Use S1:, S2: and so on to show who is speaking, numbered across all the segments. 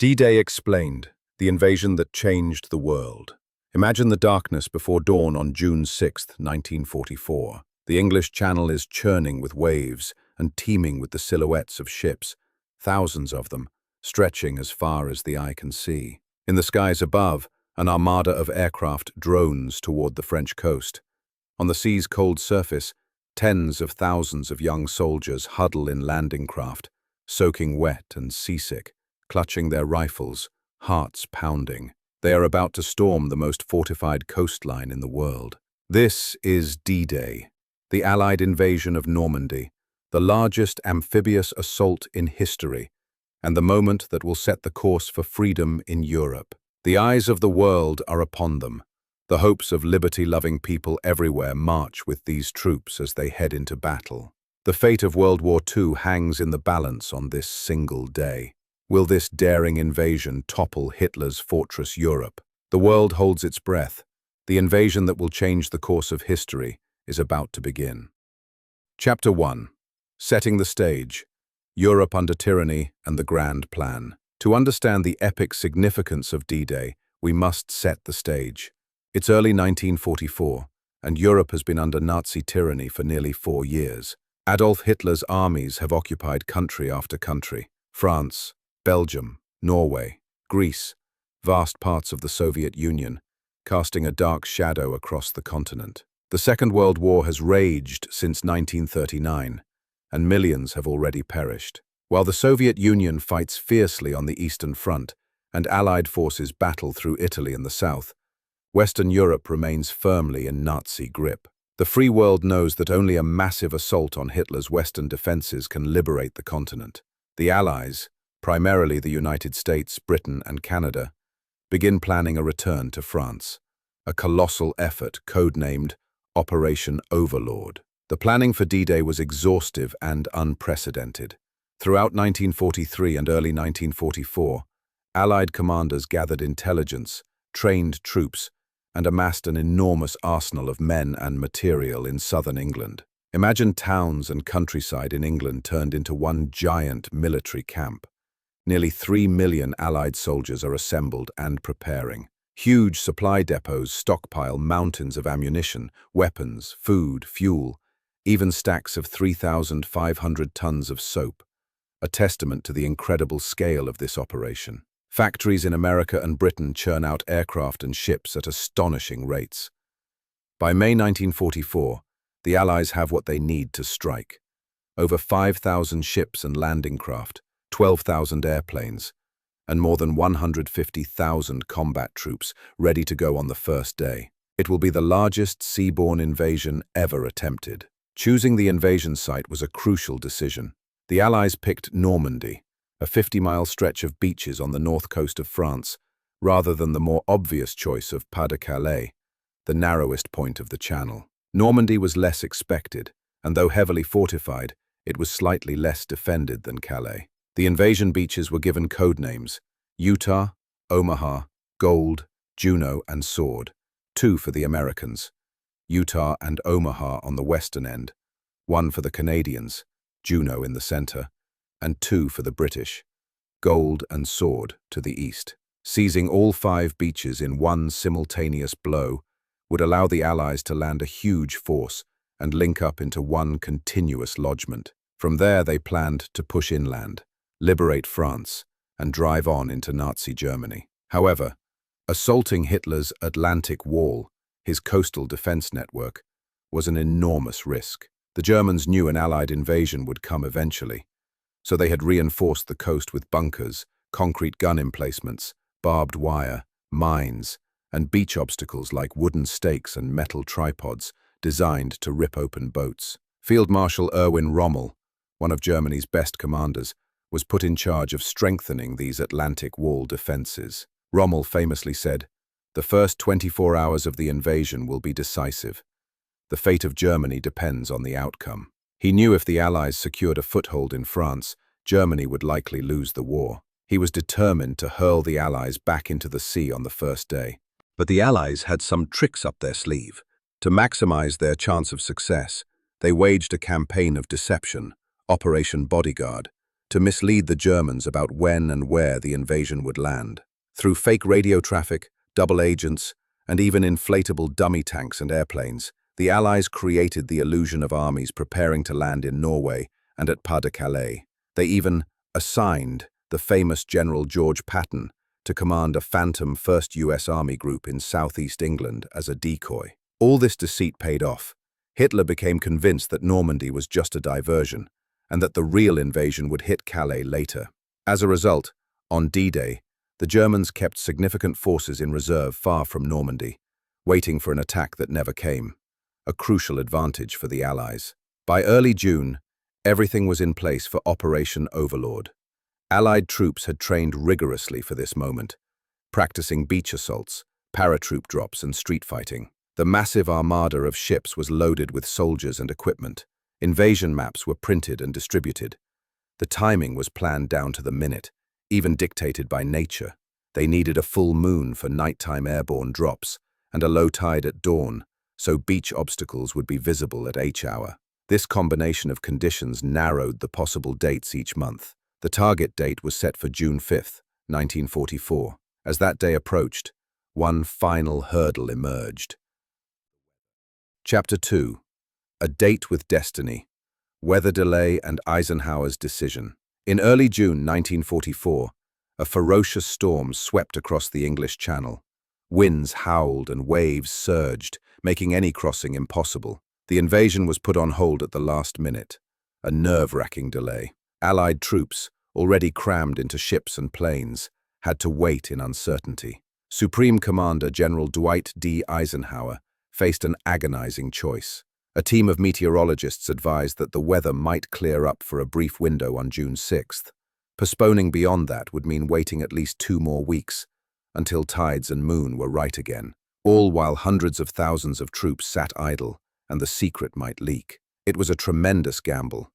S1: D-Day explained, the invasion that changed the world. Imagine the darkness before dawn on June 6, 1944. The English Channel is churning with waves and teeming with the silhouettes of ships, thousands of them, stretching as far as the eye can see. In the skies above, an armada of aircraft drones toward the French coast. On the sea's cold surface, tens of thousands of young soldiers huddle in landing craft, soaking wet and seasick, clutching their rifles, hearts pounding. They are about to storm the most fortified coastline in the world. This is D-Day, the Allied invasion of Normandy, the largest amphibious assault in history, and the moment that will set the course for freedom in Europe. The eyes of the world are upon them. The hopes of liberty-loving people everywhere march with these troops as they head into battle. The fate of World War II hangs in the balance on this single day. Will this daring invasion topple Hitler's fortress Europe? The world holds its breath. The invasion that will change the course of history is about to begin. Chapter 1. Setting the stage. Europe under tyranny and the grand plan. To understand the epic significance of D-Day, we must set the stage. It's early 1944, and Europe has been under Nazi tyranny for nearly 4 years. Adolf Hitler's armies have occupied country after country. France, Belgium, Norway, Greece, vast parts of the Soviet Union, casting a dark shadow across the continent. The Second World War has raged since 1939, and millions have already perished. While the Soviet Union fights fiercely on the Eastern Front, and Allied forces battle through Italy in the south, Western Europe remains firmly in Nazi grip. The free world knows that only a massive assault on Hitler's Western defenses can liberate the continent. The Allies, primarily the United States, Britain, and Canada, begin planning a return to France, a colossal effort codenamed Operation Overlord. The planning for D-Day was exhaustive and unprecedented. Throughout 1943 and early 1944, Allied commanders gathered intelligence, trained troops, and amassed an enormous arsenal of men and material in southern England. Imagine towns and countryside in England turned into one giant military camp. Nearly 3 million Allied soldiers are assembled and preparing. Huge supply depots stockpile mountains of ammunition, weapons, food, fuel, even stacks of 3,500 tons of soap, a testament to the incredible scale of this operation. Factories in America and Britain churn out aircraft and ships at astonishing rates. By May 1944, the Allies have what they need to strike. Over 5,000 ships and landing craft, 12,000 airplanes, and more than 150,000 combat troops ready to go on the first day. It will be the largest seaborne invasion ever attempted. Choosing the invasion site was a crucial decision. The Allies picked Normandy, a 50-mile stretch of beaches on the north coast of France, rather than the more obvious choice of Pas-de-Calais, the narrowest point of the Channel. Normandy was less expected, and though heavily fortified, it was slightly less defended than Calais. The invasion beaches were given code names: Utah, Omaha, Gold, Juno, and Sword, 2 for the Americans, Utah and Omaha on the western end, 1 for the Canadians, Juno in the center, and 2 for the British, Gold and Sword to the east. Seizing all 5 beaches in one simultaneous blow would allow the Allies to land a huge force and link up into one continuous lodgment. From there they planned to push inland, liberate France, and drive on into Nazi Germany. However, assaulting Hitler's Atlantic Wall, his coastal defense network, was an enormous risk. The Germans knew an Allied invasion would come eventually, so they had reinforced the coast with bunkers, concrete gun emplacements, barbed wire, mines, and beach obstacles like wooden stakes and metal tripods designed to rip open boats. Field Marshal Erwin Rommel, one of Germany's best commanders, was put in charge of strengthening these Atlantic Wall defenses. Rommel famously said, "The first 24 hours of the invasion will be decisive. The fate of Germany depends on the outcome." He knew if the Allies secured a foothold in France, Germany would likely lose the war. He was determined to hurl the Allies back into the sea on the first day. But the Allies had some tricks up their sleeve. To maximize their chance of success, they waged a campaign of deception, Operation Bodyguard, to mislead the Germans about when and where the invasion would land. Through fake radio traffic, double agents, and even inflatable dummy tanks and airplanes, the Allies created the illusion of armies preparing to land in Norway and at Pas-de-Calais. They even assigned the famous General George Patton to command a phantom 1st US Army group in southeast England as a decoy. All this deceit paid off. Hitler became convinced that Normandy was just a diversion, and that the real invasion would hit Calais later. As a result, on D-Day, the Germans kept significant forces in reserve far from Normandy, waiting for an attack that never came, a crucial advantage for the Allies. By early June, everything was in place for Operation Overlord. Allied troops had trained rigorously for this moment, practicing beach assaults, paratroop drops, and street fighting. The massive armada of ships was loaded with soldiers and equipment. Invasion maps were printed and distributed. The timing was planned down to the minute, even dictated by nature. They needed a full moon for nighttime airborne drops and a low tide at dawn, so beach obstacles would be visible at H-hour. This combination of conditions narrowed the possible dates each month. The target date was set for June 5, 1944. As that day approached, one final hurdle emerged. Chapter 2. A Date with Destiny. Weather Delay and Eisenhower's Decision. In early June 1944, a ferocious storm swept across the English Channel. Winds howled and waves surged, making any crossing impossible. The invasion was put on hold at the last minute, a nerve-wracking delay. Allied troops, already crammed into ships and planes, had to wait in uncertainty. Supreme Commander General Dwight D. Eisenhower faced an agonizing choice. A team of meteorologists advised that the weather might clear up for a brief window on June 6th. Postponing beyond that would mean waiting at least 2 more weeks, until tides and moon were right again, all while hundreds of thousands of troops sat idle and the secret might leak. It was a tremendous gamble.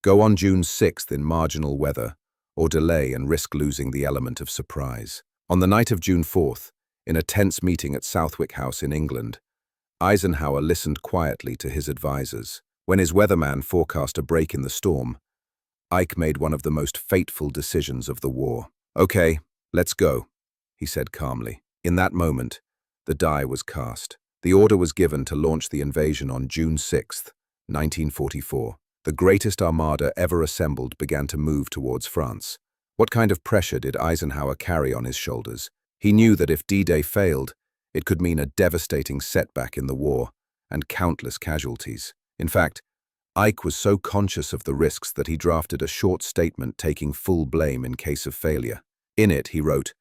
S1: Go on June 6th in marginal weather, or delay and risk losing the element of surprise. On the night of June 4th, in a tense meeting at Southwick House in England, Eisenhower listened quietly to his advisors. When his weatherman forecast a break in the storm, Ike made one of the most fateful decisions of the war. "Okay, let's go," he said calmly. In that moment, the die was cast. The order was given to launch the invasion on June 6, 1944. The greatest armada ever assembled began to move towards France. What kind of pressure did Eisenhower carry on his shoulders? He knew that if D-Day failed, it could mean a devastating setback in the war and countless casualties. In fact, Ike was so conscious of the risks that he drafted a short statement taking full blame in case of failure. In it, he wrote,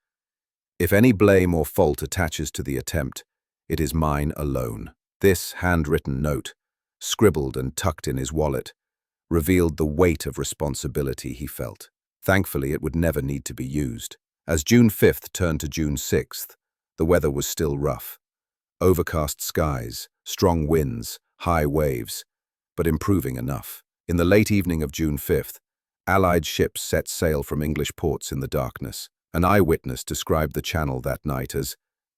S1: "If any blame or fault attaches to the attempt, it is mine alone." This handwritten note, scribbled and tucked in his wallet, revealed the weight of responsibility he felt. Thankfully, it would never need to be used. As June 5th turned to June 6th, the weather was still rough. Overcast skies, strong winds, high waves, but improving enough. In the late evening of June 5th, Allied ships set sail from English ports in the darkness. An eyewitness described the channel that night as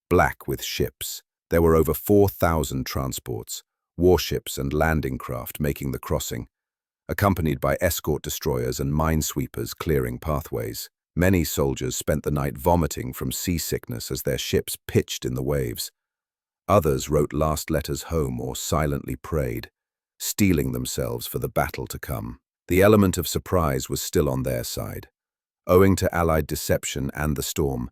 S1: black with ships. There were over 4,000 transports, warships and landing craft making the crossing, accompanied by escort destroyers and minesweepers clearing pathways. Many soldiers spent the night vomiting from seasickness as their ships pitched in the waves. Others wrote last letters home or silently prayed, steeling themselves for the battle to come. The element of surprise was still on their side. Owing to Allied deception and the storm,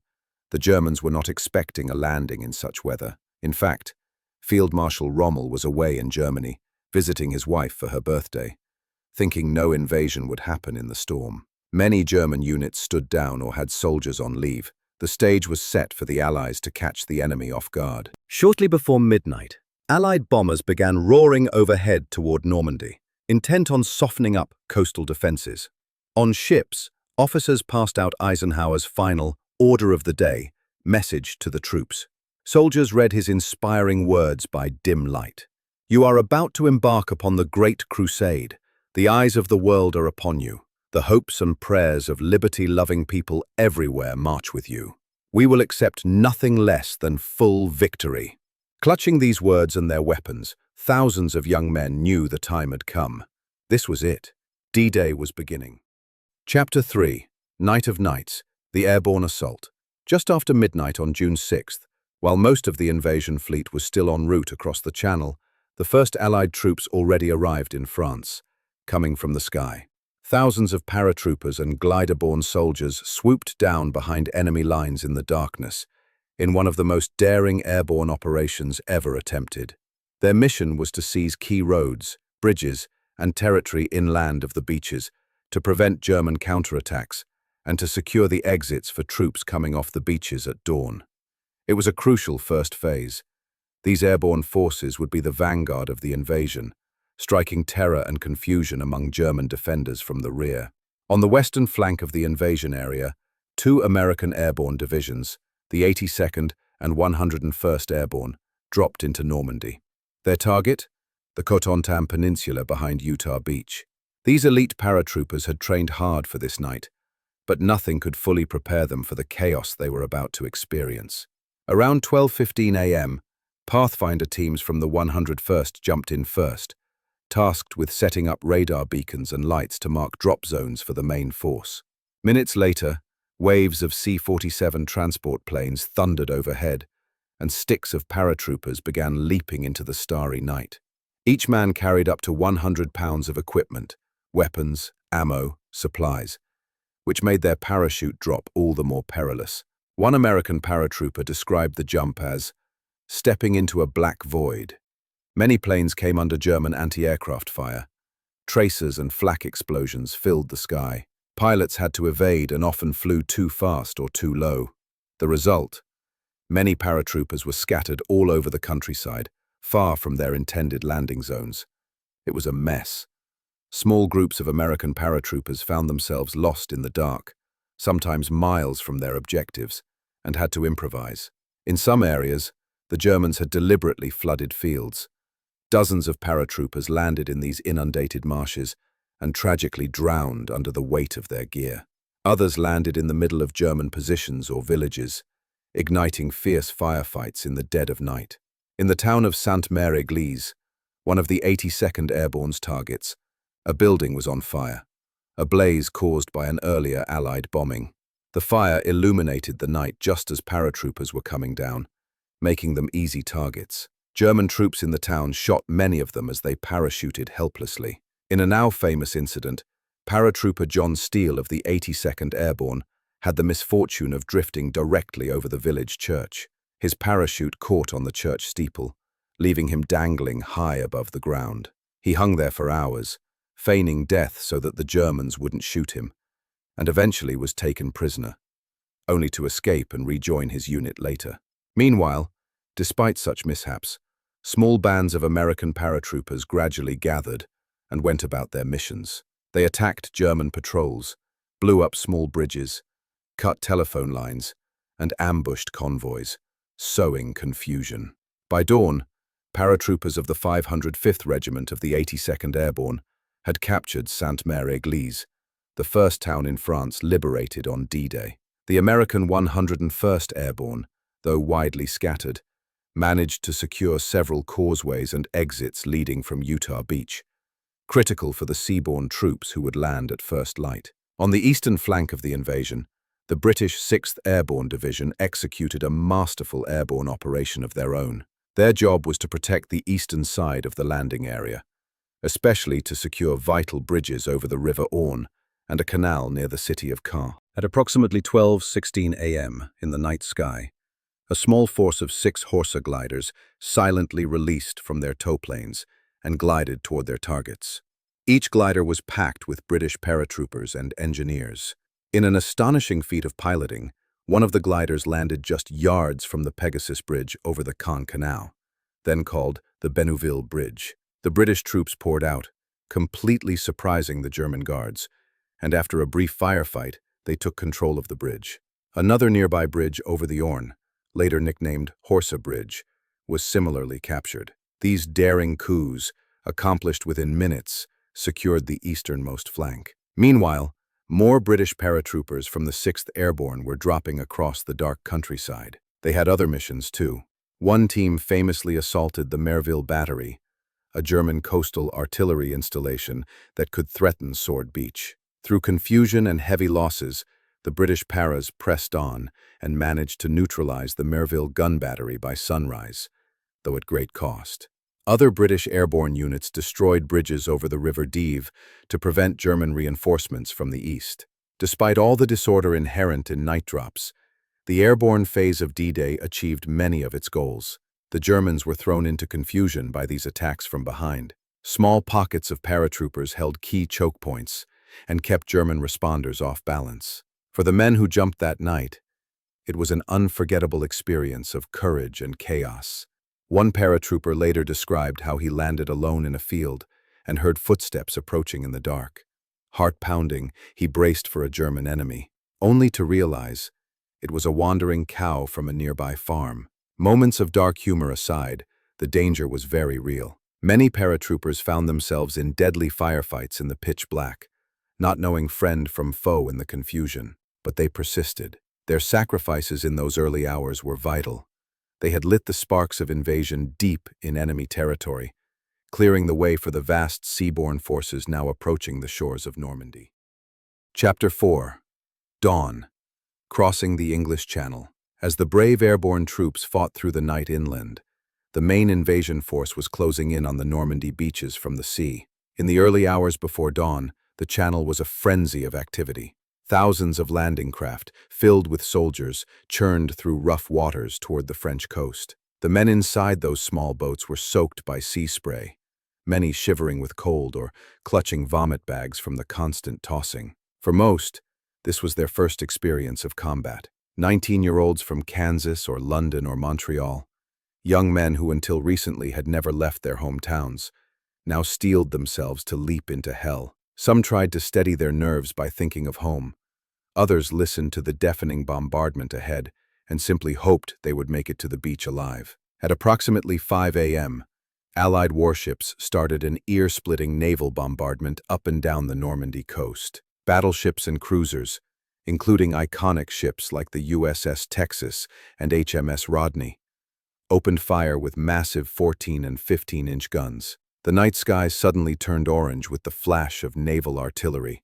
S1: the Germans were not expecting a landing in such weather. In fact, Field Marshal Rommel was away in Germany, visiting his wife for her birthday, thinking no invasion would happen in the storm. Many German units stood down or had soldiers on leave. The stage was set for the Allies to catch the enemy off guard. Shortly before midnight, Allied bombers began roaring overhead toward Normandy, intent on softening up coastal defenses. On ships, officers passed out Eisenhower's final order of the day message to the troops. Soldiers read his inspiring words by dim light. "You are about to embark upon the great crusade. The eyes of the world are upon you. The hopes and prayers of liberty-loving people everywhere march with you. We will accept nothing less than full victory." Clutching these words and their weapons, thousands of young men knew the time had come. This was it. D-Day was beginning. Chapter 3. Night of Nights, the Airborne Assault. Just after midnight on June 6th, while most of the invasion fleet was still en route across the Channel, the first Allied troops already arrived in France, coming from the sky. Thousands of paratroopers and glider-borne soldiers swooped down behind enemy lines in the darkness, in one of the most daring airborne operations ever attempted. Their mission was to seize key roads, bridges, and territory inland of the beaches, to prevent German counterattacks, and to secure the exits for troops coming off the beaches at dawn. It was a crucial first phase. These airborne forces would be the vanguard of the invasion, striking terror and confusion among German defenders from the rear. On the western flank of the invasion area, two American airborne divisions, the 82nd and 101st Airborne, dropped into Normandy. Their target? The Cotentin Peninsula behind Utah Beach. These elite paratroopers had trained hard for this night, but nothing could fully prepare them for the chaos they were about to experience. Around 12:15 a.m., Pathfinder teams from the 101st jumped in first, tasked with setting up radar beacons and lights to mark drop zones for the main force. Minutes later, waves of C-47 transport planes thundered overhead, and sticks of paratroopers began leaping into the starry night. Each man carried up to 100 pounds of equipment, weapons, ammo, supplies, which made their parachute drop all the more perilous. One American paratrooper described the jump as stepping into a black void. Many planes came under German anti-aircraft fire. Tracers and flak explosions filled the sky. Pilots had to evade and often flew too fast or too low. The result? Many paratroopers were scattered all over the countryside, far from their intended landing zones. It was a mess. Small groups of American paratroopers found themselves lost in the dark, sometimes miles from their objectives, and had to improvise. In some areas, the Germans had deliberately flooded fields. Dozens of paratroopers landed in these inundated marshes and tragically drowned under the weight of their gear. Others landed in the middle of German positions or villages, igniting fierce firefights in the dead of night. In the town of Sainte-Mère-Église, one of the 82nd Airborne's targets, a building was on fire, a blaze caused by an earlier Allied bombing. The fire illuminated the night just as paratroopers were coming down, making them easy targets. German troops in the town shot many of them as they parachuted helplessly. In a now famous incident, paratrooper John Steele of the 82nd Airborne had the misfortune of drifting directly over the village church. His parachute caught on the church steeple, leaving him dangling high above the ground. He hung there for hours, feigning death so that the Germans wouldn't shoot him, and eventually was taken prisoner, only to escape and rejoin his unit later. Meanwhile, despite such mishaps, small bands of American paratroopers gradually gathered and went about their missions. They attacked German patrols, blew up small bridges, cut telephone lines, and ambushed convoys, sowing confusion. By dawn, paratroopers of the 505th Regiment of the 82nd Airborne had captured Sainte-Mère-Église, the first town in France liberated on D-Day. The American 101st Airborne, though widely scattered, managed to secure several causeways and exits leading from Utah Beach, critical for the seaborne troops who would land at first light. On the eastern flank of the invasion, the British 6th Airborne Division executed a masterful airborne operation of their own. Their job was to protect the eastern side of the landing area, especially to secure vital bridges over the River Orne and a canal near the city of Caen. At approximately 12:16 a.m. in the night sky, a small force of 6 Horsa gliders silently released from their towplanes and glided toward their targets. Each glider was packed with British paratroopers and engineers. In an astonishing feat of piloting, one of the gliders landed just yards from the Pegasus Bridge over the Caen Canal, then called the Bénouville Bridge. The British troops poured out, completely surprising the German guards, and after a brief firefight, they took control of the bridge. Another nearby bridge over the Orne, later nicknamed Horsa Bridge, was similarly captured. These daring coups, accomplished within minutes, secured the easternmost flank. Meanwhile, more British paratroopers from the 6th Airborne were dropping across the dark countryside. They had other missions too. One team famously assaulted the Merville Battery, a German coastal artillery installation that could threaten Sword Beach. Through confusion and heavy losses, the British paras pressed on and managed to neutralize the Merville gun battery by sunrise, though at great cost. Other British airborne units destroyed bridges over the River Dive to prevent German reinforcements from the east. Despite all the disorder inherent in night drops, the airborne phase of D-Day achieved many of its goals. The Germans were thrown into confusion by these attacks from behind. Small pockets of paratroopers held key choke points and kept German responders off balance. For the men who jumped that night, it was an unforgettable experience of courage and chaos. One paratrooper later described how he landed alone in a field and heard footsteps approaching in the dark. Heart-pounding, he braced for a German enemy, only to realize it was a wandering cow from a nearby farm. Moments of dark humor aside, the danger was very real. Many paratroopers found themselves in deadly firefights in the pitch black, not knowing friend from foe in the confusion. But they persisted. Their sacrifices in those early hours were vital. They had lit the sparks of invasion deep in enemy territory, clearing the way for the vast seaborne forces now approaching the shores of Normandy. Chapter 4. Dawn. Crossing the English Channel. As the brave airborne troops fought through the night inland, the main invasion force was closing in on the Normandy beaches from the sea. In the early hours before dawn, the Channel was a frenzy of activity. Thousands of landing craft, filled with soldiers, churned through rough waters toward the French coast. The men inside those small boats were soaked by sea spray, many shivering with cold or clutching vomit bags from the constant tossing. For most, this was their first experience of combat. 19-year-olds from Kansas or London or Montreal, young men who until recently had never left their hometowns, now steeled themselves to leap into hell. Some tried to steady their nerves by thinking of home. Others listened to the deafening bombardment ahead and simply hoped they would make it to the beach alive. At approximately 5 a.m., Allied warships started an ear-splitting naval bombardment up and down the Normandy coast. Battleships and cruisers, including iconic ships like the USS Texas and HMS Rodney, opened fire with massive 14 and 15-inch guns. The night sky suddenly turned orange with the flash of naval artillery,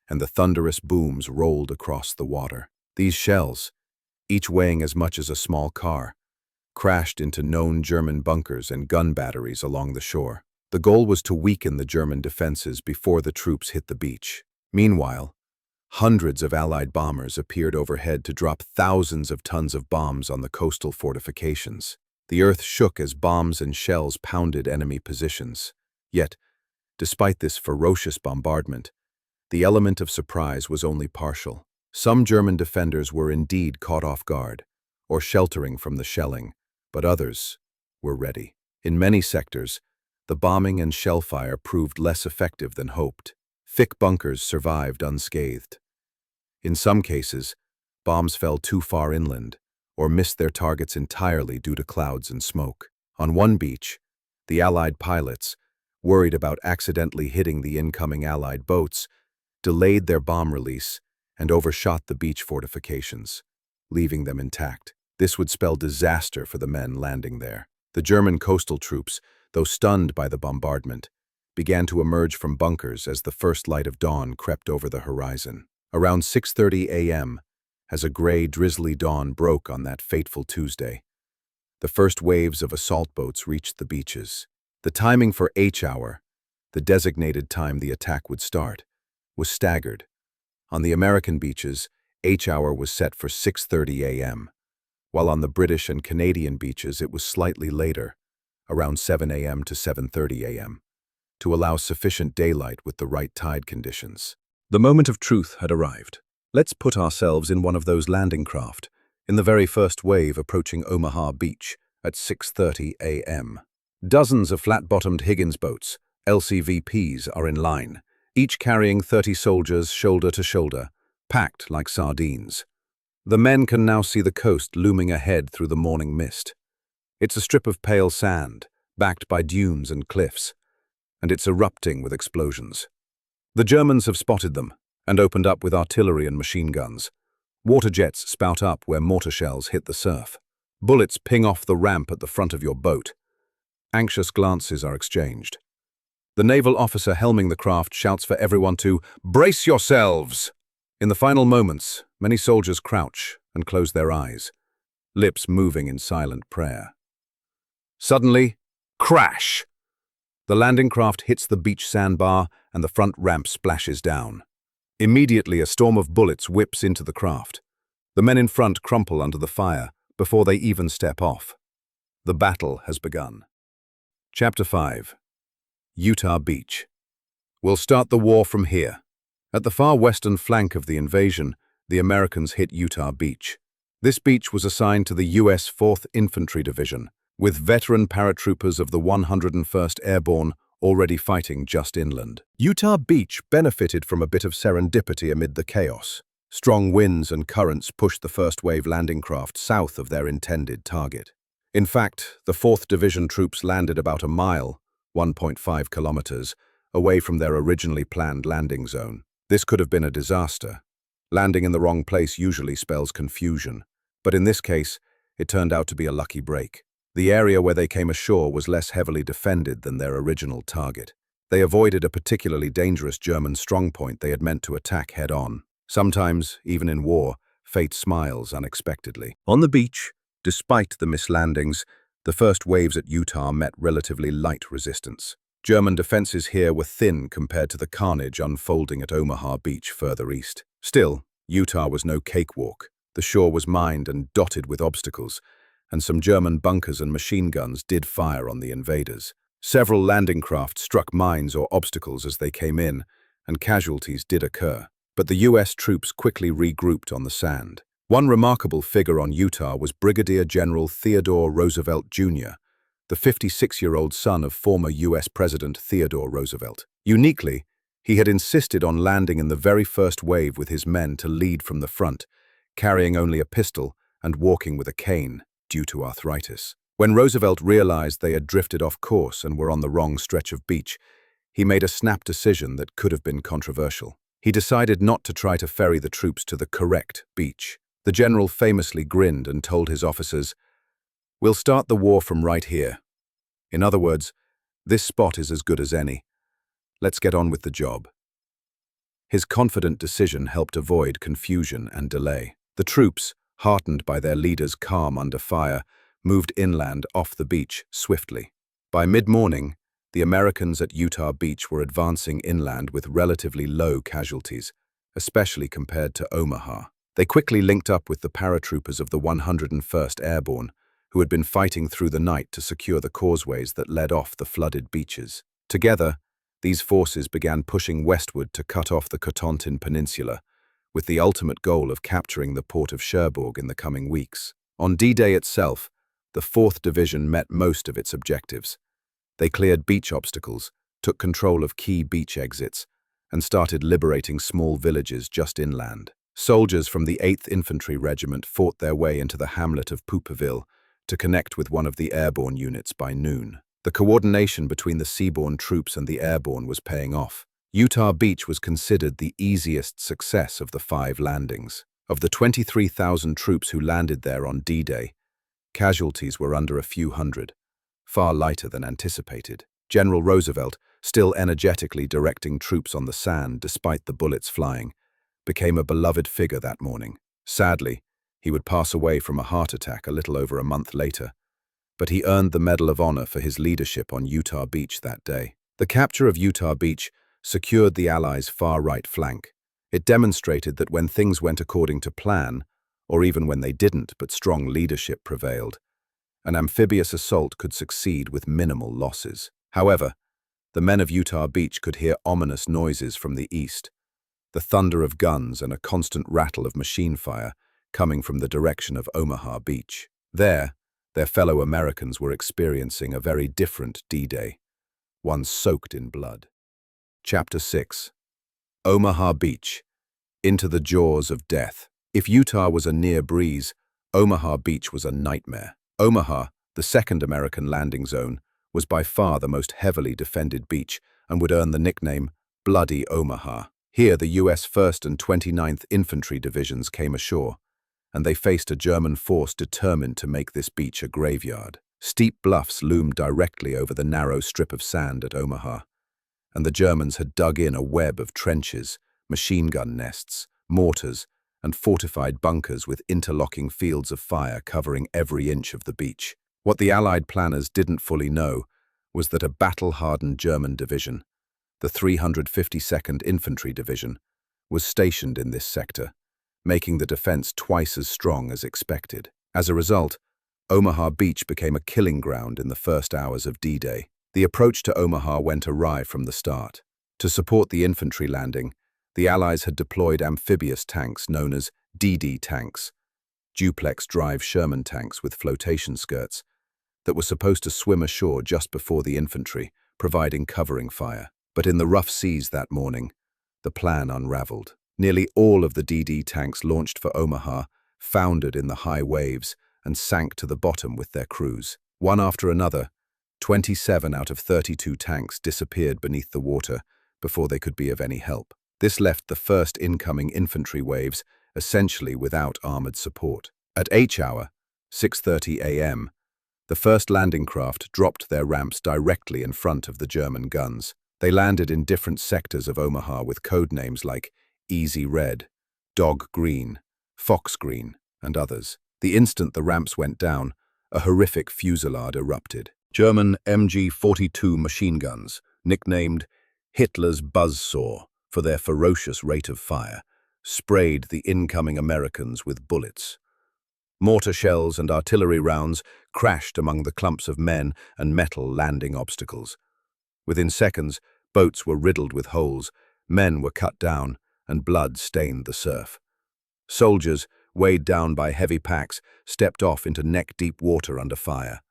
S1: and the thunderous booms rolled across the water. These shells, each weighing as much as a small car, crashed into known German bunkers and gun batteries along the shore. The goal was to weaken the German defenses before the troops hit the beach. Meanwhile, hundreds of Allied bombers appeared overhead to drop thousands of tons of bombs on the coastal fortifications. The earth shook as bombs and shells pounded enemy positions. Yet, despite this ferocious bombardment, the element of surprise was only partial. Some German defenders were indeed caught off guard, or sheltering from the shelling, but others were ready. In many sectors, the bombing and shell fire proved less effective than hoped. Thick bunkers survived unscathed. In some cases, bombs fell too far inland, or missed their targets entirely due to clouds and smoke. On one beach, the Allied pilots, worried about accidentally hitting the incoming Allied boats, delayed their bomb release and overshot the beach fortifications, leaving them intact. This would spell disaster for the men landing there. The German coastal troops, though stunned by the bombardment, began to emerge from bunkers as the first light of dawn crept over the horizon. Around 6:30 a.m., as a gray, drizzly dawn broke on that fateful Tuesday, the first waves of assault boats reached the beaches. The timing for H-hour, the designated time the attack would start, was staggered. On the American beaches, H-hour was set for 6:30 a.m., while on the British and Canadian beaches it was slightly later, around 7 a.m. to 7:30 a.m., to allow sufficient daylight with the right tide conditions. The moment of truth had arrived. Let's put ourselves in one of those landing craft, in the very first wave approaching Omaha Beach at 6:30 a.m. Dozens of flat-bottomed Higgins boats, LCVPs, are in line, each carrying 30 soldiers shoulder to shoulder, packed like sardines. The men can now see the coast looming ahead through the morning mist. It's a strip of pale sand, backed by dunes and cliffs, and it's erupting with explosions. The Germans have spotted them and opened up with artillery and machine guns. Water jets spout up where mortar shells hit the surf. Bullets ping off the ramp at the front of your boat. Anxious glances are exchanged. The naval officer helming the craft shouts for everyone to brace yourselves. In the final moments, many soldiers crouch and close their eyes, lips moving in silent prayer. Suddenly, crash! The landing craft hits the beach sandbar and the front ramp splashes down. Immediately, a storm of bullets whips into the craft. The men in front crumple under the fire before they even step off. The battle has begun. Chapter 5. Utah Beach. We'll start the war from here. At the far western flank of the invasion, the Americans hit Utah Beach. This beach was assigned to the U.S. 4th Infantry Division, with veteran paratroopers of the 101st Airborne already fighting just inland. Utah Beach benefited from a bit of serendipity amid the chaos. Strong winds and currents pushed the first-wave landing craft south of their intended target. In fact, the 4th Division troops landed about a mile, 1.5 kilometers, away from their originally planned landing zone. This could have been a disaster. Landing in the wrong place usually spells confusion, but in this case, it turned out to be a lucky break. The area where they came ashore was less heavily defended than their original target. They avoided a particularly dangerous German strongpoint they had meant to attack head-on. Sometimes, even in war, fate smiles unexpectedly. On the beach, despite the mislandings, the first waves at Utah met relatively light resistance. German defenses here were thin compared to the carnage unfolding at Omaha Beach further east. Still, Utah was no cakewalk. The shore was mined and dotted with obstacles, and some German bunkers and machine guns did fire on the invaders. Several landing craft struck mines or obstacles as they came in, and casualties did occur. But the U.S. troops quickly regrouped on the sand. One remarkable figure on Utah was Brigadier General Theodore Roosevelt, Jr., the 56-year-old son of former U.S. President Theodore Roosevelt. Uniquely, he had insisted on landing in the very first wave with his men to lead from the front, carrying only a pistol and walking with a cane due to arthritis. When Roosevelt realized they had drifted off course and were on the wrong stretch of beach, he made a snap decision that could have been controversial. He decided not to try to ferry the troops to the correct beach. The general famously grinned and told his officers, "We'll start the war from right here. In other words, this spot is as good as any. Let's get on with the job." His confident decision helped avoid confusion and delay. The troops, heartened by their leader's calm under fire, moved inland off the beach swiftly. By mid-morning, the Americans at Utah Beach were advancing inland with relatively low casualties, especially compared to Omaha. They quickly linked up with the paratroopers of the 101st Airborne, who had been fighting through the night to secure the causeways that led off the flooded beaches. Together, these forces began pushing westward to cut off the Cotentin Peninsula, with the ultimate goal of capturing the port of Cherbourg in the coming weeks. On D-Day itself, the 4th Division met most of its objectives. They cleared beach obstacles, took control of key beach exits, and started liberating small villages just inland. Soldiers from the 8th Infantry Regiment fought their way into the hamlet of Poupeville to connect with one of the airborne units by noon. The coordination between the seaborne troops and the airborne was paying off. Utah Beach was considered the easiest success of the 5 landings. Of the 23,000 troops who landed there on D-Day, casualties were under a few hundred, far lighter than anticipated. General Roosevelt, still energetically directing troops on the sand despite the bullets flying, became a beloved figure that morning. Sadly, he would pass away from a heart attack a little over a month later, but he earned the Medal of Honor for his leadership on Utah Beach that day. The capture of Utah Beach secured the Allies' far-right flank. It demonstrated that when things went according to plan, or even when they didn't but strong leadership prevailed, an amphibious assault could succeed with minimal losses. However, the men of Utah Beach could hear ominous noises from the east, the thunder of guns and a constant rattle of machine fire coming from the direction of Omaha Beach. There, their fellow Americans were experiencing a very different D-Day, one soaked in blood. Chapter 6. Omaha Beach. Into the jaws of death. If Utah was a near breeze, Omaha Beach was a nightmare. Omaha, the second American landing zone, was by far the most heavily defended beach and would earn the nickname Bloody Omaha. Here, the U.S. 1st and 29th Infantry Divisions came ashore, and they faced a German force determined to make this beach a graveyard. Steep bluffs loomed directly over the narrow strip of sand at Omaha, and the Germans had dug in a web of trenches, machine gun nests, mortars, and fortified bunkers with interlocking fields of fire covering every inch of the beach. What the Allied planners didn't fully know was that a battle-hardened German division, the 352nd Infantry Division, was stationed in this sector, making the defense twice as strong as expected. As a result, Omaha Beach became a killing ground in the first hours of D-Day. The approach to Omaha went awry from the start. To support the infantry landing, the Allies had deployed amphibious tanks known as DD tanks, duplex drive Sherman tanks with flotation skirts, that were supposed to swim ashore just before the infantry, providing covering fire. But in the rough seas that morning, the plan unraveled. Nearly all of the DD tanks launched for Omaha foundered in the high waves and sank to the bottom with their crews. One after another, 27 out of 32 tanks disappeared beneath the water before they could be of any help. This left the first incoming infantry waves essentially without armored support. At H hour, 6:30 a.m., the first landing craft dropped their ramps directly in front of the German guns. They landed in different sectors of Omaha with code names like Easy Red, Dog Green, Fox Green, and others. The instant the ramps went down, a horrific fusillade erupted. German MG-42 machine guns, nicknamed Hitler's buzzsaw for their ferocious rate of fire, sprayed the incoming Americans with bullets. Mortar shells and artillery rounds crashed among the clumps of men and metal landing obstacles. Within seconds, boats were riddled with holes, men were cut down, and blood stained the surf. Soldiers, weighed down by heavy packs, stepped off into neck-deep water under fire.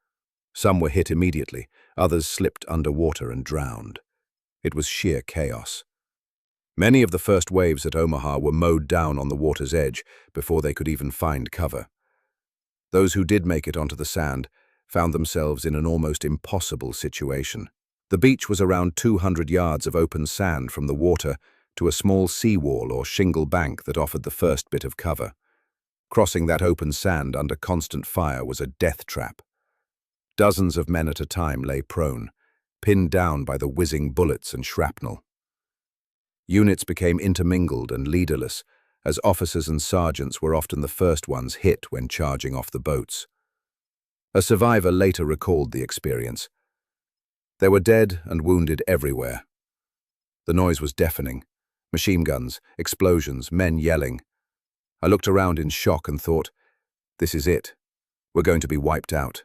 S1: Some were hit immediately, others slipped underwater and drowned. It was sheer chaos. Many of the first waves at Omaha were mowed down on the water's edge before they could even find cover. Those who did make it onto the sand found themselves in an almost impossible situation. The beach was around 200 yards of open sand from the water to a small seawall or shingle bank that offered the first bit of cover. Crossing that open sand under constant fire was a death trap. Dozens of men at a time lay prone, pinned down by the whizzing bullets and shrapnel. Units became intermingled and leaderless, as officers and sergeants were often the first ones hit when charging off the boats. A survivor later recalled the experience. There were dead and wounded everywhere. The noise was deafening. Machine guns, explosions, men yelling. I looked around in shock and thought, this is it. We're going to be wiped out.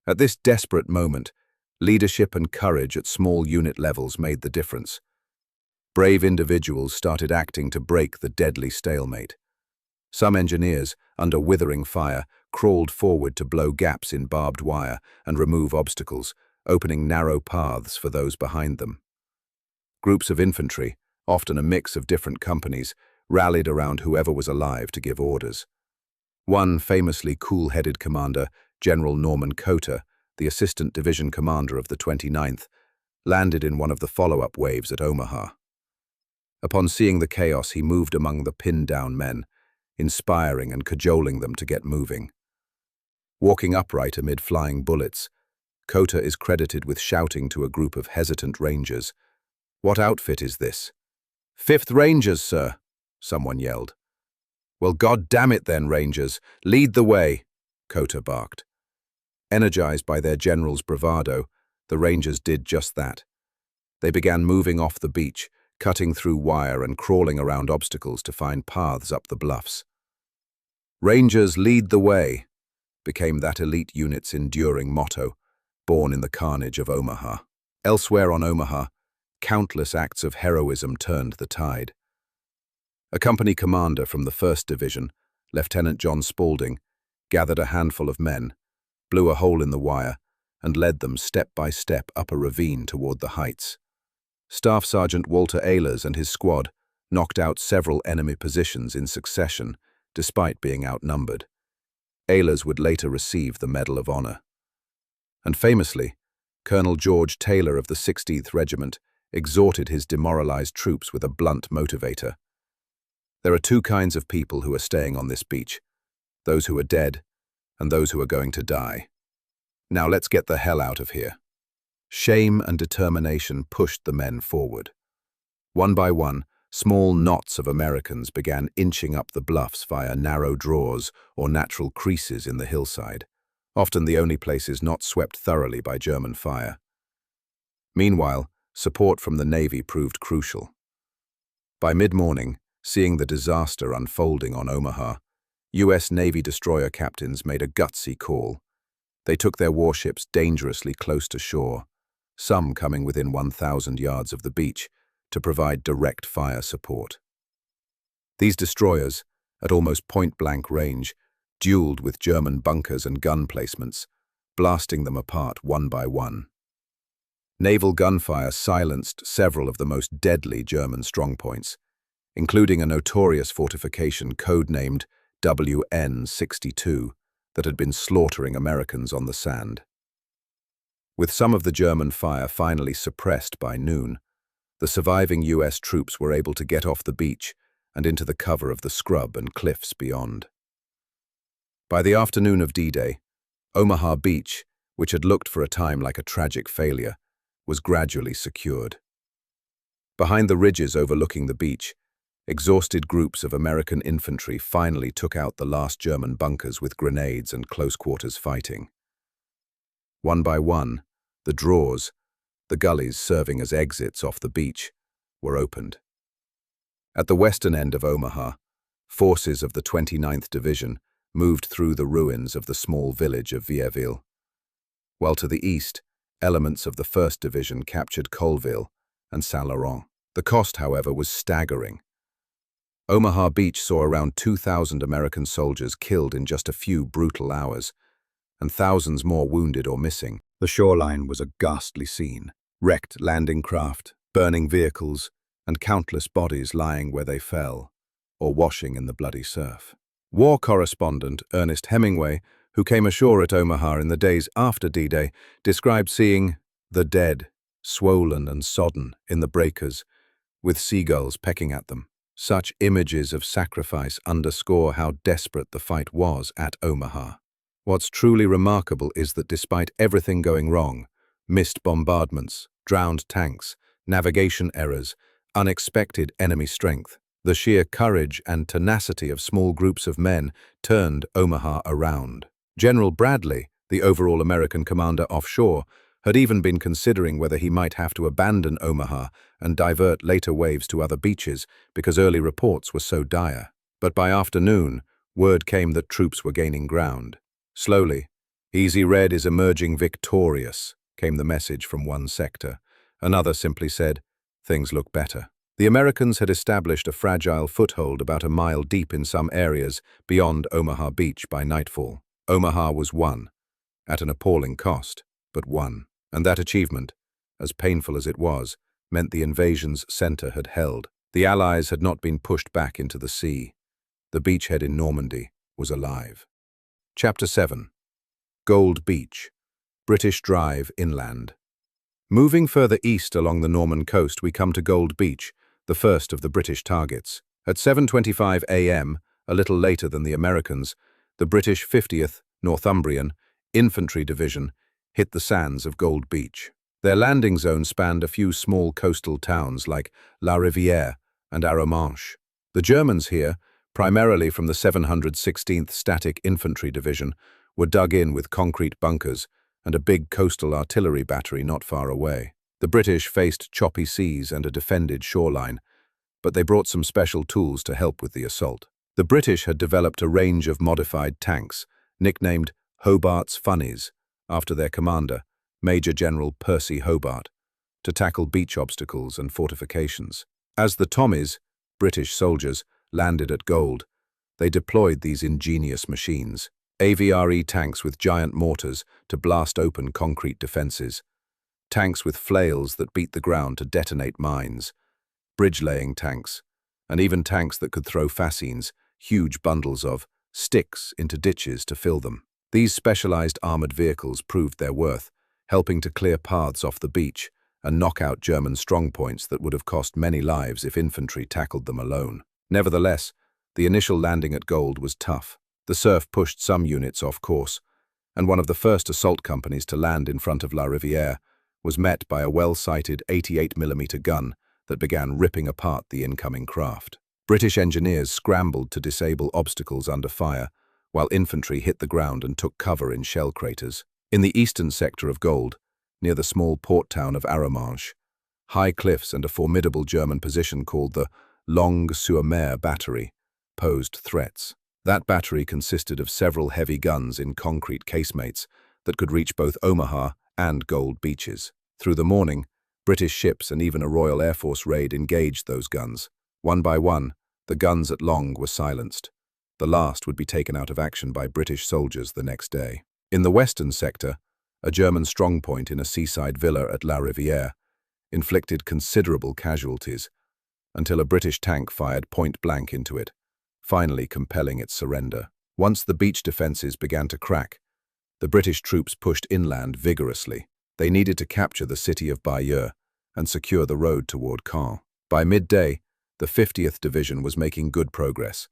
S1: At this desperate moment, leadership and courage at small unit levels made the difference. Brave individuals started acting to break the deadly stalemate. Some engineers, under withering fire, crawled forward to blow gaps in barbed wire and remove obstacles, opening narrow paths for those behind them. Groups of infantry, often a mix of different companies, rallied around whoever was alive to give orders. One famously cool-headed commander, General Norman Cotter, the assistant division commander of the 29th, landed in one of the follow-up waves at Omaha. Upon seeing the chaos, he moved among the pinned-down men, inspiring and cajoling them to get moving. Walking upright amid flying bullets, Cotter is credited with shouting to a group of hesitant Rangers, "What outfit is this?" "5th Rangers, sir," someone yelled. "Well, God damn it then, Rangers, lead the way," Cotter barked. Energized by their general's bravado, the Rangers did just that. They began moving off the beach, cutting through wire and crawling around obstacles to find paths up the bluffs. "Rangers lead the way" became that elite unit's enduring motto, born in the carnage of Omaha. Elsewhere on Omaha, countless acts of heroism turned the tide. A company commander from the 1st Division, Lieutenant John Spaulding, gathered a handful of men, blew a hole in the wire, and led them step by step up a ravine toward the heights. Staff Sergeant Walter Ehlers and his squad knocked out several enemy positions in succession, despite being outnumbered. Ehlers would later receive the Medal of Honor. And famously, Colonel George Taylor of the 16th Regiment exhorted his demoralized troops with a blunt motivator. There are two kinds of people who are staying on this beach, those who are dead and those who are going to die. Now let's get the hell out of here. Shame and determination pushed the men forward. One by one, small knots of Americans began inching up the bluffs via narrow draws or natural creases in the hillside, often the only places not swept thoroughly by German fire. Meanwhile, support from the Navy proved crucial. By mid-morning, seeing the disaster unfolding on Omaha, U.S. Navy destroyer captains made a gutsy call. They took their warships dangerously close to shore, some coming within 1,000 yards of the beach, to provide direct fire support. These destroyers, at almost point-blank range, dueled with German bunkers and gun placements, blasting them apart one by one. Naval gunfire silenced several of the most deadly German strongpoints, including a notorious fortification codenamed WN-62 that had been slaughtering Americans on the sand. With some of the German fire finally suppressed by noon, the surviving U.S. troops were able to get off the beach and into the cover of the scrub and cliffs beyond. By the afternoon of D-Day, Omaha Beach, which had looked for a time like a tragic failure, was gradually secured. Behind the ridges overlooking the beach, exhausted groups of American infantry finally took out the last German bunkers with grenades and close-quarters fighting. One by one, the draws, the gullies serving as exits off the beach, were opened. At the western end of Omaha, forces of the 29th Division moved through the ruins of the small village of Vierville, while to the east, elements of the 1st Division captured Colville and Saint-Laurent. The cost, however, was staggering. Omaha Beach saw around 2,000 American soldiers killed in just a few brutal hours, and thousands more wounded or missing. The shoreline was a ghastly scene. Wrecked landing craft, burning vehicles, and countless bodies lying where they fell, or washing in the bloody surf. War correspondent Ernest Hemingway, who came ashore at Omaha in the days after D-Day, described seeing the dead, swollen and sodden, in the breakers, with seagulls pecking at them. Such images of sacrifice underscore how desperate the fight was at Omaha. What's truly remarkable is that despite everything going wrong, missed bombardments, drowned tanks, navigation errors, unexpected enemy strength, the sheer courage and tenacity of small groups of men turned Omaha around. General Bradley, the overall American commander offshore, had even been considering whether he might have to abandon Omaha and divert later waves to other beaches because early reports were so dire. But by afternoon, word came that troops were gaining ground. Slowly, "Easy Red is emerging victorious," came the message from one sector. Another simply said, "Things look better." The Americans had established a fragile foothold about a mile deep in some areas beyond Omaha Beach by nightfall. Omaha was won, at an appalling cost, but won. And that achievement, as painful as it was, meant the invasion's center had held. The Allies had not been pushed back into the sea. The beachhead in Normandy was alive. Chapter 7. Gold Beach, British Drive inland. Moving further east along the Norman coast, we come to Gold Beach, the first of the British targets. At 7:25 a.m., a little later than the Americans, the British 50th Northumbrian Infantry Division hit the sands of Gold Beach. Their landing zone spanned a few small coastal towns like La Rivière and Arromanches. The Germans here, primarily from the 716th Static Infantry Division, were dug in with concrete bunkers and a big coastal artillery battery not far away. The British faced choppy seas and a defended shoreline, but they brought some special tools to help with the assault. The British had developed a range of modified tanks, nicknamed Hobart's Funnies, after their commander, Major General Percy Hobart, to tackle beach obstacles and fortifications. As the Tommies, British soldiers, landed at Gold, they deployed these ingenious machines, AVRE tanks with giant mortars to blast open concrete defenses, tanks with flails that beat the ground to detonate mines, bridge-laying tanks, and even tanks that could throw fascines, huge bundles of sticks, into ditches to fill them. These specialized armored vehicles proved their worth, helping to clear paths off the beach and knock out German strongpoints that would have cost many lives if infantry tackled them alone. Nevertheless, the initial landing at Gold was tough. The surf pushed some units off course, and one of the first assault companies to land in front of La Rivière was met by a well-sighted 88mm gun that began ripping apart the incoming craft. British engineers scrambled to disable obstacles under fire, while infantry hit the ground and took cover in shell craters. In the eastern sector of Gold, near the small port town of Arromanches, high cliffs and a formidable German position called the Longue-sur-Mer battery posed threats. That battery consisted of several heavy guns in concrete casemates that could reach both Omaha and Gold beaches. Through the morning, British ships and even a Royal Air Force raid engaged those guns. One by one, the guns at Longue were silenced. The last would be taken out of action by British soldiers the next day. In the western sector, a German strongpoint in a seaside villa at La Rivière inflicted considerable casualties until a British tank fired point-blank into it, finally compelling its surrender. Once the beach defences began to crack, the British troops pushed inland vigorously. They needed to capture the city of Bayeux and secure the road toward Caen. By midday, the 50th Division was making good progress.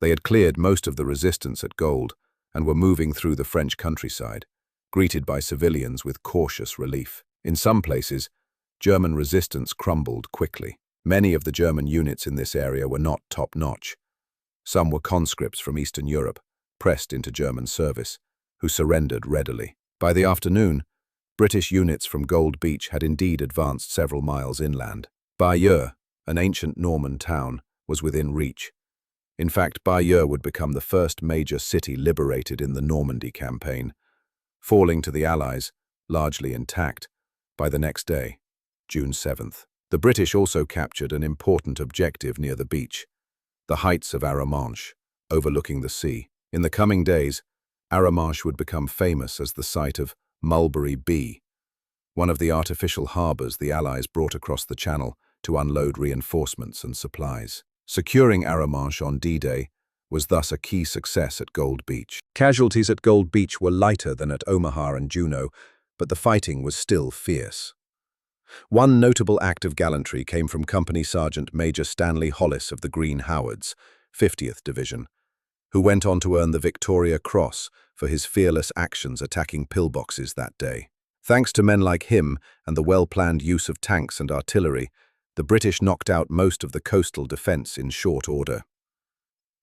S1: They had cleared most of the resistance at Gold and were moving through the French countryside, greeted by civilians with cautious relief. In some places, German resistance crumbled quickly. Many of the German units in this area were not top-notch. Some were conscripts from Eastern Europe, pressed into German service, who surrendered readily. By the afternoon, British units from Gold Beach had indeed advanced several miles inland. Bayeux, an ancient Norman town, was within reach. In fact, Bayeux would become the first major city liberated in the Normandy campaign, falling to the Allies, largely intact, by the next day, June 7th. The British also captured an important objective near the beach, the heights of Arromanches, overlooking the sea. In the coming days, Arromanches would become famous as the site of Mulberry Bee, one of the artificial harbours the Allies brought across the Channel to unload reinforcements and supplies. Securing Arromanches on D-Day was thus a key success at Gold Beach. Casualties at Gold Beach were lighter than at Omaha and Juno, but the fighting was still fierce. One notable act of gallantry came from Company Sergeant Major Stanley Hollis of the Green Howards, 50th Division, who went on to earn the Victoria Cross for his fearless actions attacking pillboxes that day. Thanks to men like him and the well-planned use of tanks and artillery, the British knocked out most of the coastal defence in short order.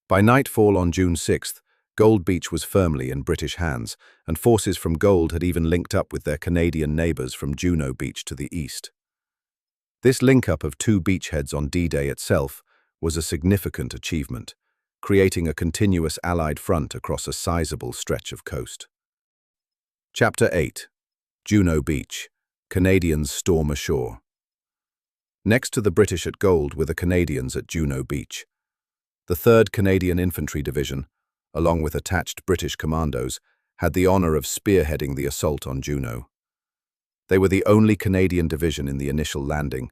S1: By nightfall on June 6th, Gold Beach was firmly in British hands, and forces from Gold had even linked up with their Canadian neighbours from Juno Beach to the east. This link-up of two beachheads on D-Day itself was a significant achievement, creating a continuous Allied front across a sizable stretch of coast. Chapter 8. Juno Beach. Canadians storm ashore. Next to the British at Gold were the Canadians at Juno Beach. The 3rd Canadian Infantry Division, along with attached British commandos, had the honour of spearheading the assault on Juno. They were the only Canadian division in the initial landing,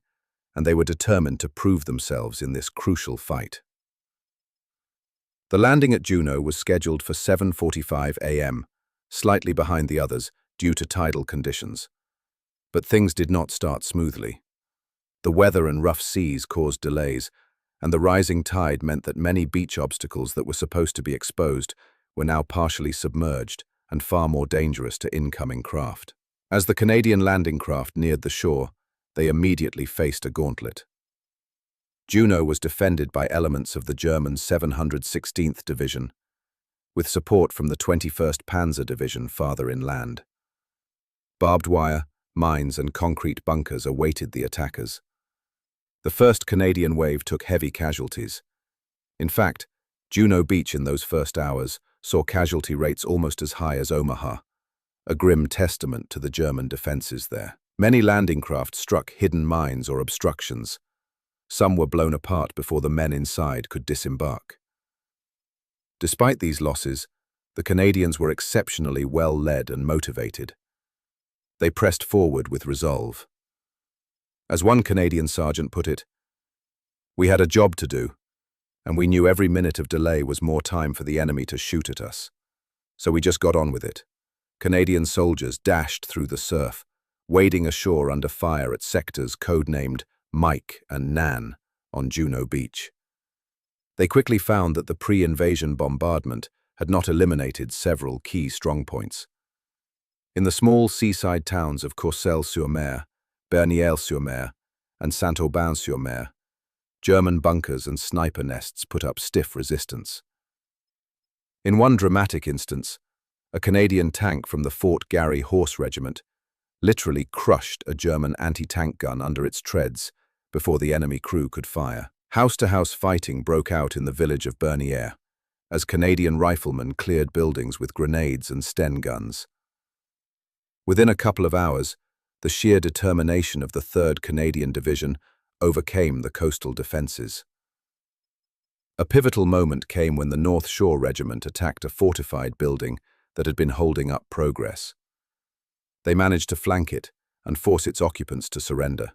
S1: and they were determined to prove themselves in this crucial fight. The landing at Juno was scheduled for 7:45 a.m., slightly behind the others due to tidal conditions. But things did not start smoothly. The weather and rough seas caused delays, and the rising tide meant that many beach obstacles that were supposed to be exposed were now partially submerged and far more dangerous to incoming craft. As the Canadian landing craft neared the shore, they immediately faced a gauntlet. Juno was defended by elements of the German 716th Division, with support from the 21st Panzer Division farther inland. Barbed wire, mines and concrete bunkers awaited the attackers. The 1st Canadian wave took heavy casualties. In fact, Juno Beach in those first hours saw casualty rates almost as high as Omaha, a grim testament to the German defences there. Many landing craft struck hidden mines or obstructions. Some were blown apart before the men inside could disembark. Despite these losses, the Canadians were exceptionally well led and motivated. They pressed forward with resolve. As one Canadian sergeant put it, "We had a job to do, and we knew every minute of delay was more time for the enemy to shoot at us. So we just got on with it." Canadian soldiers dashed through the surf, wading ashore under fire at sectors codenamed Mike and Nan on Juno Beach. They quickly found that the pre-invasion bombardment had not eliminated several key strongpoints. In the small seaside towns of Courcelles-sur-Mer, Bernières-sur-Mer, and Saint-Aubin-sur-Mer, German bunkers and sniper nests put up stiff resistance. In one dramatic instance, a Canadian tank from the Fort Garry Horse Regiment literally crushed a German anti-tank gun under its treads before the enemy crew could fire. House-to-house fighting broke out in the village of Bernières, as Canadian riflemen cleared buildings with grenades and Sten guns. Within a couple of hours, the sheer determination of the 3rd Canadian Division overcame the coastal defences. A pivotal moment came when the North Shore Regiment attacked a fortified building that had been holding up progress. They managed to flank it and force its occupants to surrender.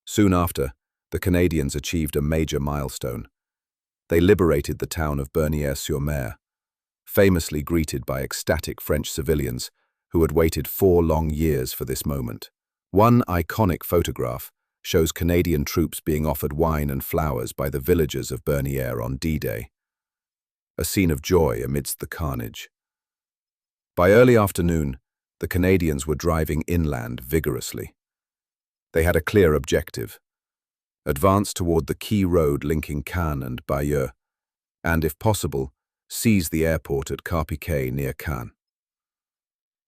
S1: Soon after, the Canadians achieved a major milestone. They liberated the town of Bernières-sur-Mer, famously greeted by ecstatic French civilians who had waited 4 long years for this moment. One iconic photograph shows Canadian troops being offered wine and flowers by the villagers of Bernières on D-Day, a scene of joy amidst the carnage. By early afternoon, the Canadians were driving inland vigorously. They had a clear objective: advance toward the key road linking Caen and Bayeux, and, if possible, seize the airport at Carpiquet near Caen.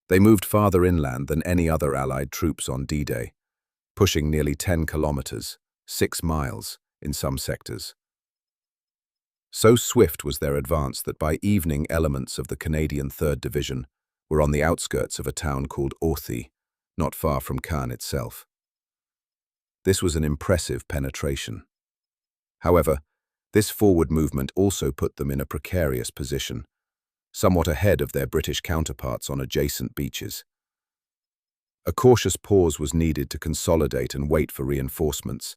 S1: They moved farther inland than any other Allied troops on D-Day, pushing nearly 10 kilometers, 6 miles, in some sectors. So swift was their advance that by evening elements of the Canadian 3rd Division were on the outskirts of a town called Authie, not far from Caen itself. This was an impressive penetration. However, this forward movement also put them in a precarious position, somewhat ahead of their British counterparts on adjacent beaches. A cautious pause was needed to consolidate and wait for reinforcements,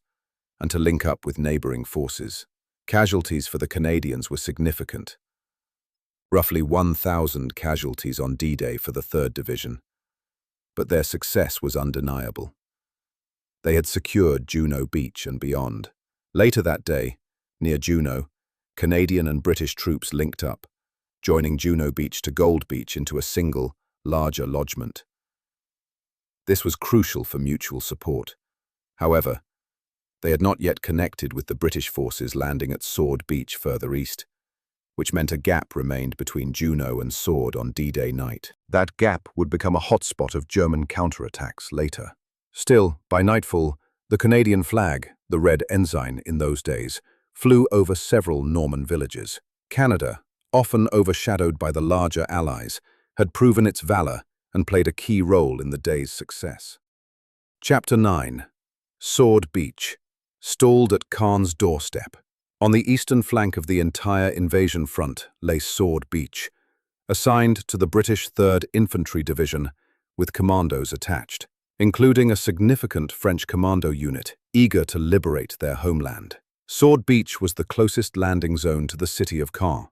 S1: and to link up with neighboring forces. Casualties for the Canadians were significant. Roughly 1,000 casualties on D-Day for the 3rd Division, but their success was undeniable. They had secured Juno Beach and beyond. Later that day, near Juno, Canadian and British troops linked up, joining Juno Beach to Gold Beach into a single, larger lodgement. This was crucial for mutual support. However, they had not yet connected with the British forces landing at Sword Beach further east, which meant a gap remained between Juno and Sword on D-Day night. That gap would become a hotspot of German counterattacks later. Still, by nightfall, the Canadian flag, the red ensign in those days, flew over several Norman villages. Canada, often overshadowed by the larger Allies, had proven its valor and played a key role in the day's success. Chapter 9. Sword Beach, stalled at Caen's doorstep. On the eastern flank of the entire invasion front lay Sword Beach, assigned to the British 3rd Infantry Division, with commandos attached, including a significant French commando unit eager to liberate their homeland. Sword Beach was the closest landing zone to the city of Caen,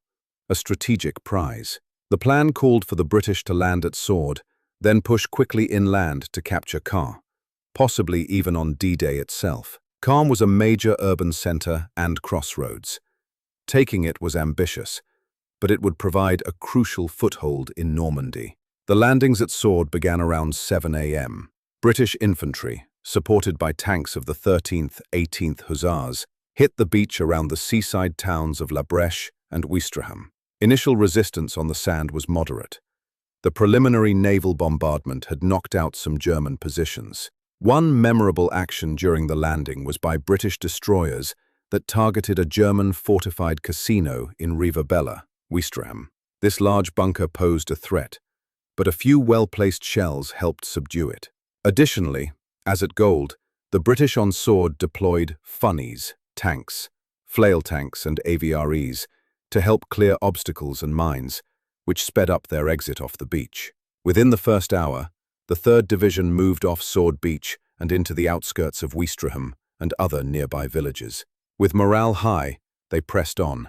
S1: a strategic prize. The plan called for the British to land at Sword, then push quickly inland to capture Caen, possibly even on D-Day itself. Caen was a major urban centre and crossroads. Taking it was ambitious, but it would provide a crucial foothold in Normandy. The landings at Sword began around 7 a.m. British infantry, supported by tanks of the 13th, 18th Hussars, hit the beach around the seaside towns of La Brèche and Ouistreham. Initial resistance on the sand was moderate. The preliminary naval bombardment had knocked out some German positions. One memorable action during the landing was by British destroyers that targeted a German fortified casino in Rivabella, Ouistreham. This large bunker posed a threat, but a few well-placed shells helped subdue it. Additionally, as at Gold, the British on Sword deployed funnies, tanks, flail tanks and AVREs to help clear obstacles and mines, which sped up their exit off the beach. Within the first hour, the 3rd Division moved off Sword Beach and into the outskirts of Ouistreham and other nearby villages. With morale high, they pressed on,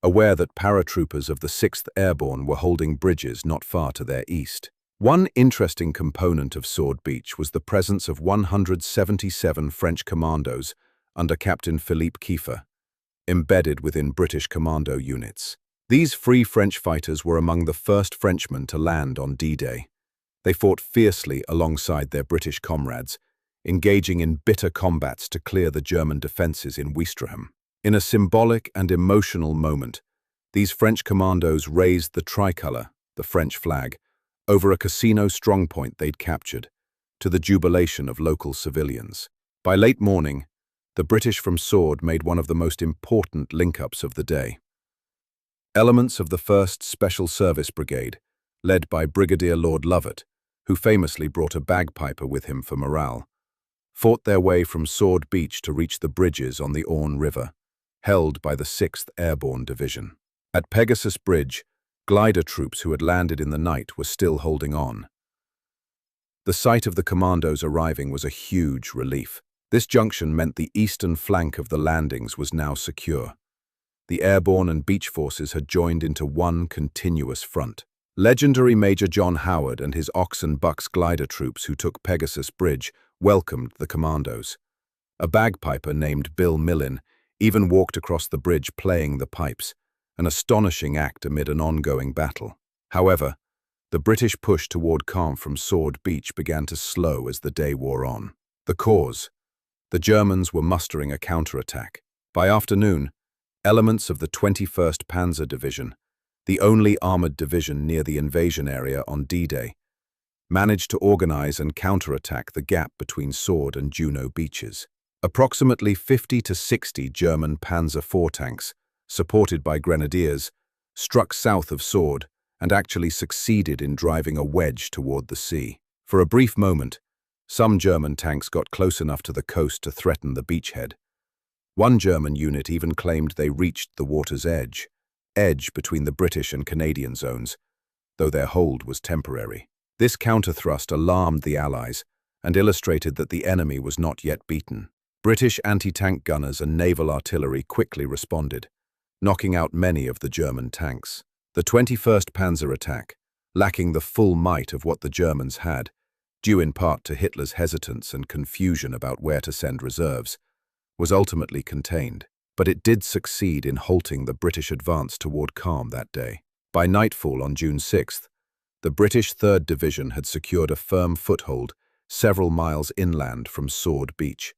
S1: aware that paratroopers of the 6th Airborne were holding bridges not far to their east. One interesting component of Sword Beach was the presence of 177 French commandos under Captain Philippe Kieffer, embedded within British commando units. These Free French fighters were among the first Frenchmen to land on D-Day, They fought fiercely alongside their British comrades, engaging in bitter combats to clear the German defences in Ouistreham. In a symbolic and emotional moment, these French commandos raised the tricolour, the French flag, over a casino strongpoint they'd captured, to the jubilation of local civilians. By late morning, the British from Sword made one of the most important link-ups of the day. Elements of the 1st Special Service Brigade, led by Brigadier Lord Lovett, who famously brought a bagpiper with him for morale, fought their way from Sword Beach to reach the bridges on the Orne River, held by the 6th Airborne Division. At Pegasus Bridge, glider troops who had landed in the night were still holding on. The sight of the commandos arriving was a huge relief. This junction meant the eastern flank of the landings was now secure. The airborne and beach forces had joined into one continuous front. Legendary Major John Howard and his Ox and Bucks glider troops who took Pegasus Bridge welcomed the commandos. A bagpiper named Bill Millin even walked across the bridge playing the pipes, an astonishing act amid an ongoing battle. However, the British push toward Caen from Sword Beach began to slow as the day wore on. The cause: the Germans were mustering a counterattack. By afternoon, elements of the 21st Panzer Division, the only armoured division near the invasion area on D-Day, managed to organise and counterattack the gap between Sword and Juno beaches. Approximately 50 to 60 German Panzer IV tanks, supported by grenadiers, struck south of Sword and actually succeeded in driving a wedge toward the sea. For a brief moment, some German tanks got close enough to the coast to threaten the beachhead. One German unit even claimed they reached the water's edge between the British and Canadian zones, though their hold was temporary. This counterthrust alarmed the Allies and illustrated that the enemy was not yet beaten. British anti-tank gunners and naval artillery quickly responded, knocking out many of the German tanks. The 21st Panzer attack, lacking the full might of what the Germans had, due in part to Hitler's hesitance and confusion about where to send reserves, was ultimately contained, but it did succeed in halting the British advance toward Caen that day. By nightfall on June 6th, the British 3rd Division had secured a firm foothold several miles inland from Sword Beach.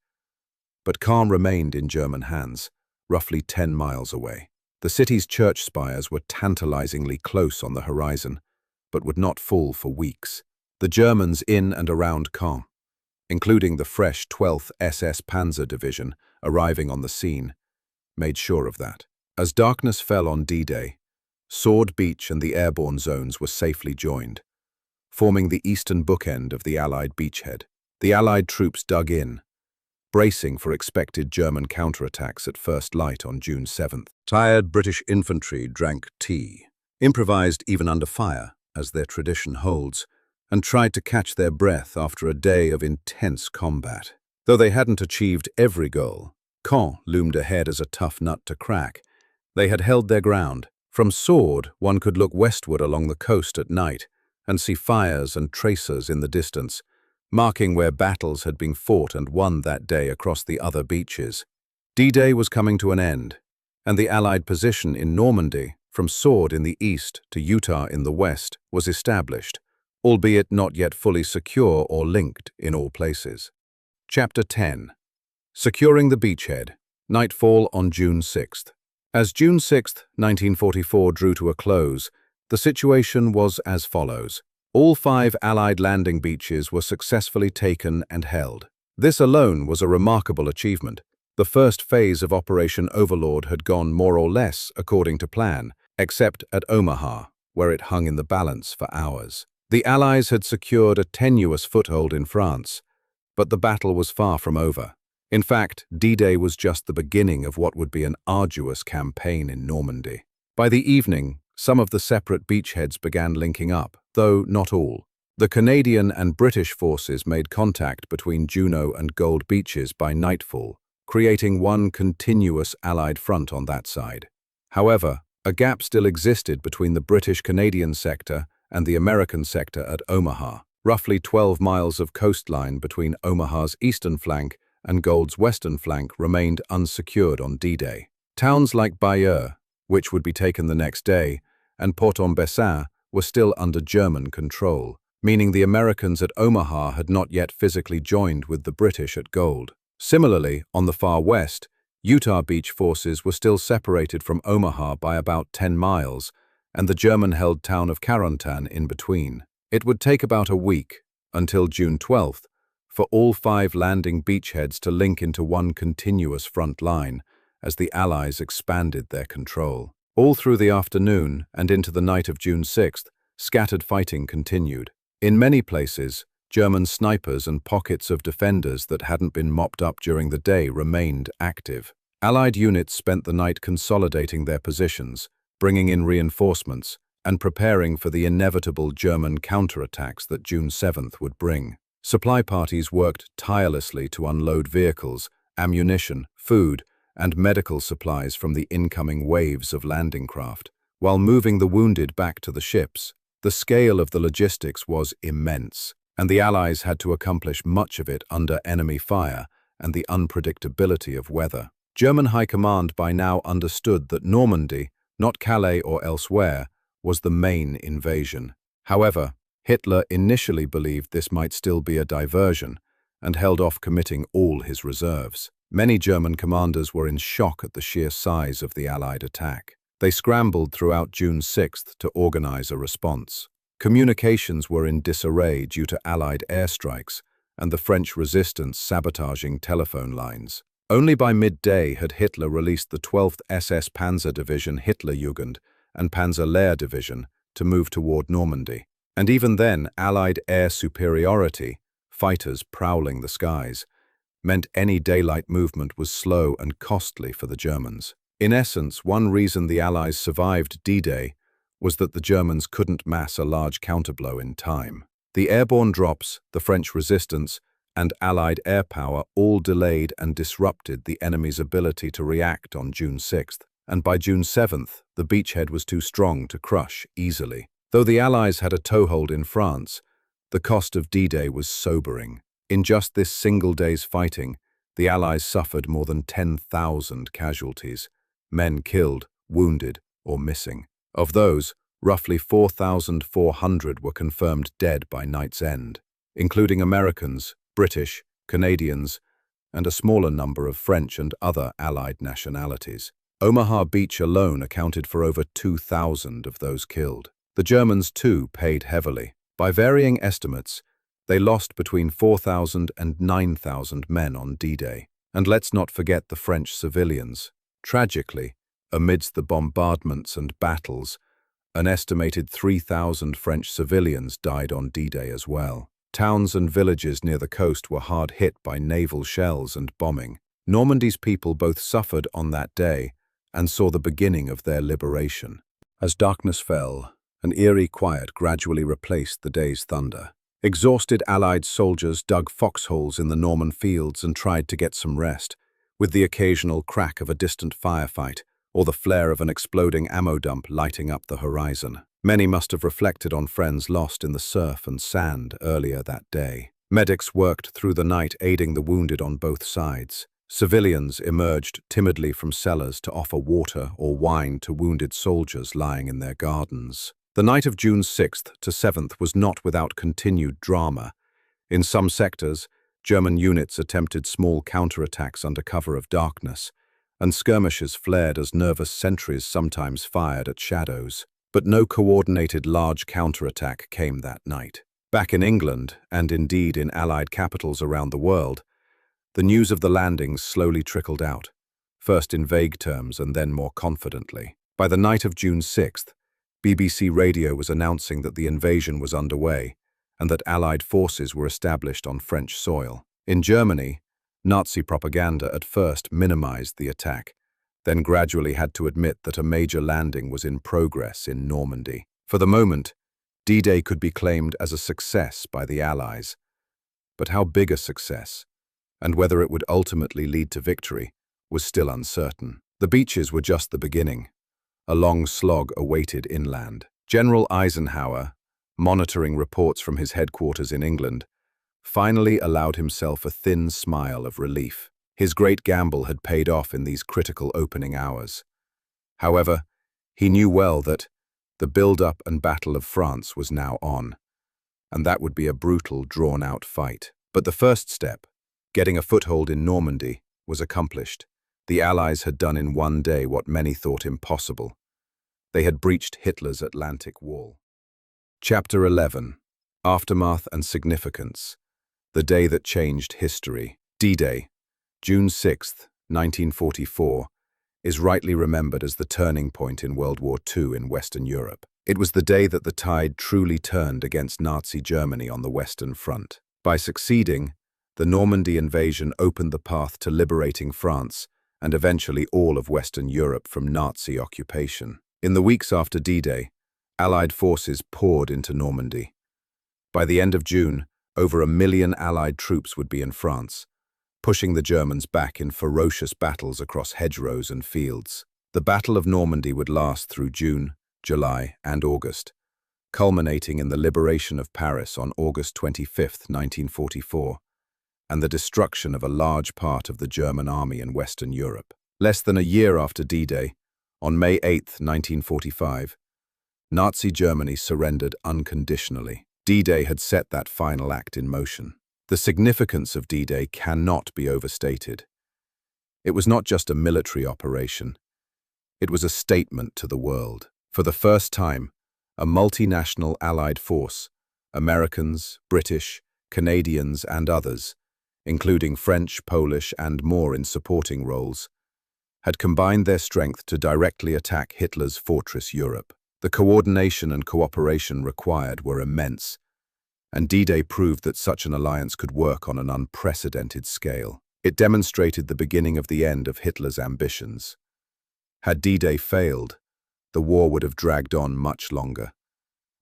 S1: But Caen remained in German hands, roughly 10 miles away. The city's church spires were tantalizingly close on the horizon, but would not fall for weeks. The Germans in and around Caen, including the fresh 12th SS Panzer Division arriving on the scene, made sure of that. As darkness fell on D-Day, Sword Beach and the airborne zones were safely joined, forming the eastern bookend of the Allied beachhead. The Allied troops dug in, bracing for expected German counterattacks at first light on June 7th. Tired British infantry drank tea, improvised even under fire, as their tradition holds, and tried to catch their breath after a day of intense combat. Though they hadn't achieved every goal, Caen loomed ahead as a tough nut to crack. They had held their ground. From Sword, one could look westward along the coast at night and see fires and tracers in the distance, marking where battles had been fought and won that day across the other beaches. D-Day was coming to an end, and the Allied position in Normandy, from Sword in the east to Utah in the west, was established, albeit not yet fully secure or linked in all places. Chapter 10. Securing the beachhead. Nightfall on June 6th. As June 6, 1944 drew to a close, the situation was as follows. All 5 Allied landing beaches were successfully taken and held. This alone was a remarkable achievement. The first phase of Operation Overlord had gone more or less according to plan, except at Omaha, where it hung in the balance for hours. The Allies had secured a tenuous foothold in France, but the battle was far from over. In fact, D-Day was just the beginning of what would be an arduous campaign in Normandy. By the evening, some of the separate beachheads began linking up, though not all. The Canadian and British forces made contact between Juno and Gold Beaches by nightfall, creating one continuous Allied front on that side. However, a gap still existed between the British-Canadian sector and the American sector at Omaha. Roughly 12 miles of coastline between Omaha's eastern flank and Gold's western flank remained unsecured on D-Day. Towns like Bayeux, which would be taken the next day, and Port-en-Bessin were still under German control. meaning the Americans at Omaha had not yet physically joined with the British at Gold. Similarly, on the far west, Utah Beach forces were still separated from Omaha by about 10 miles, and the German-held town of Carontan in between. It would take about a week, until June 12th, for all 5 landing beachheads to link into one continuous front line as the Allies expanded their control. All through the afternoon and into the night of June 6th, scattered fighting continued. In many places, German snipers and pockets of defenders that hadn't been mopped up during the day remained active. Allied units spent the night consolidating their positions, bringing in reinforcements, and preparing for the inevitable German counterattacks that June 7th would bring. Supply parties worked tirelessly to unload vehicles, ammunition, food, and medical supplies from the incoming waves of landing craft, while moving the wounded back to the ships. The scale of the logistics was immense, and the Allies had to accomplish much of it under enemy fire and the unpredictability of weather. German High Command by now understood that Normandy, not Calais or elsewhere, was the main invasion. However, Hitler initially believed this might still be a diversion and held off committing all his reserves. Many German commanders were in shock at the sheer size of the Allied attack. They scrambled throughout June 6th to organize a response. Communications were in disarray due to Allied airstrikes and the French resistance sabotaging telephone lines. Only by midday had Hitler released the 12th SS Panzer Division Hitlerjugend and Panzer Division to move toward Normandy. And even then, Allied air superiority, fighters prowling the skies, meant any daylight movement was slow and costly for the Germans. In essence, one reason the Allies survived D-Day was that the Germans couldn't mass a large counterblow in time. The airborne drops, the French resistance, and Allied air power all delayed and disrupted the enemy's ability to react on June 6th, and by June 7th, the beachhead was too strong to crush easily. Though the Allies had a toehold in France, the cost of D-Day was sobering. In just this single day's fighting, the Allies suffered more than 10,000 casualties, men killed, wounded, or missing. Of those, roughly 4,400 were confirmed dead by night's end, including Americans, British, Canadians, and a smaller number of French and other Allied nationalities. Omaha Beach alone accounted for over 2,000 of those killed. The Germans, too, paid heavily. By varying estimates, they lost between 4,000 and 9,000 men on D-Day. And let's not forget the French civilians. Tragically, amidst the bombardments and battles, an estimated 3,000 French civilians died on D-Day as well. Towns and villages near the coast were hard hit by naval shells and bombing. Normandy's people both suffered on that day and saw the beginning of their liberation. As darkness fell, an eerie quiet gradually replaced the day's thunder. Exhausted Allied soldiers dug foxholes in the Norman fields and tried to get some rest, with the occasional crack of a distant firefight or the flare of an exploding ammo dump lighting up the horizon. Many must have reflected on friends lost in the surf and sand earlier that day. Medics worked through the night aiding the wounded on both sides. Civilians emerged timidly from cellars to offer water or wine to wounded soldiers lying in their gardens. The night of June 6th to 7th was not without continued drama. In some sectors, German units attempted small counterattacks under cover of darkness, and skirmishes flared as nervous sentries sometimes fired at shadows. But no coordinated large counterattack came that night. Back in England, and indeed in Allied capitals around the world, the news of the landings slowly trickled out, first in vague terms and then more confidently. By the night of June 6th, BBC Radio was announcing that the invasion was underway and that Allied forces were established on French soil. In Germany, Nazi propaganda at first minimized the attack, then gradually had to admit that a major landing was in progress in Normandy. For the moment, D-Day could be claimed as a success by the Allies. But how big a success, and whether it would ultimately lead to victory, was still uncertain. The beaches were just the beginning. A long slog awaited inland. General Eisenhower, monitoring reports from his headquarters in England, finally allowed himself a thin smile of relief. His great gamble had paid off in these critical opening hours. However, he knew well that the build-up and Battle of France was now on, and that would be a brutal, drawn-out fight. But the first step, getting a foothold in Normandy, was accomplished. The Allies had done in one day what many thought impossible. They had breached Hitler's Atlantic Wall. Chapter 11. Aftermath and Significance. The day that changed history. D-Day, June 6, 1944, is rightly remembered as the turning point in World War II in Western Europe. It was the day that the tide truly turned against Nazi Germany on the Western Front. By succeeding, the Normandy invasion opened the path to liberating France and eventually all of Western Europe from Nazi occupation. In the weeks after D-Day, Allied forces poured into Normandy. By the end of June, over 1 million Allied troops would be in France, pushing the Germans back in ferocious battles across hedgerows and fields. The Battle of Normandy would last through June, July, and August, culminating in the liberation of Paris on August 25, 1944, and the destruction of a large part of the German army in Western Europe. Less than a year after D-Day, on May 8, 1945, Nazi Germany surrendered unconditionally. D-Day had set that final act in motion. The significance of D-Day cannot be overstated. It was not just a military operation. It was a statement to the world. For the first time, a multinational Allied force, Americans, British, Canadians, and others, including French, Polish, and more in supporting roles, had combined their strength to directly attack Hitler's fortress Europe. The coordination and cooperation required were immense, and D-Day proved that such an alliance could work on an unprecedented scale. It demonstrated the beginning of the end of Hitler's ambitions. Had D-Day failed, the war would have dragged on much longer,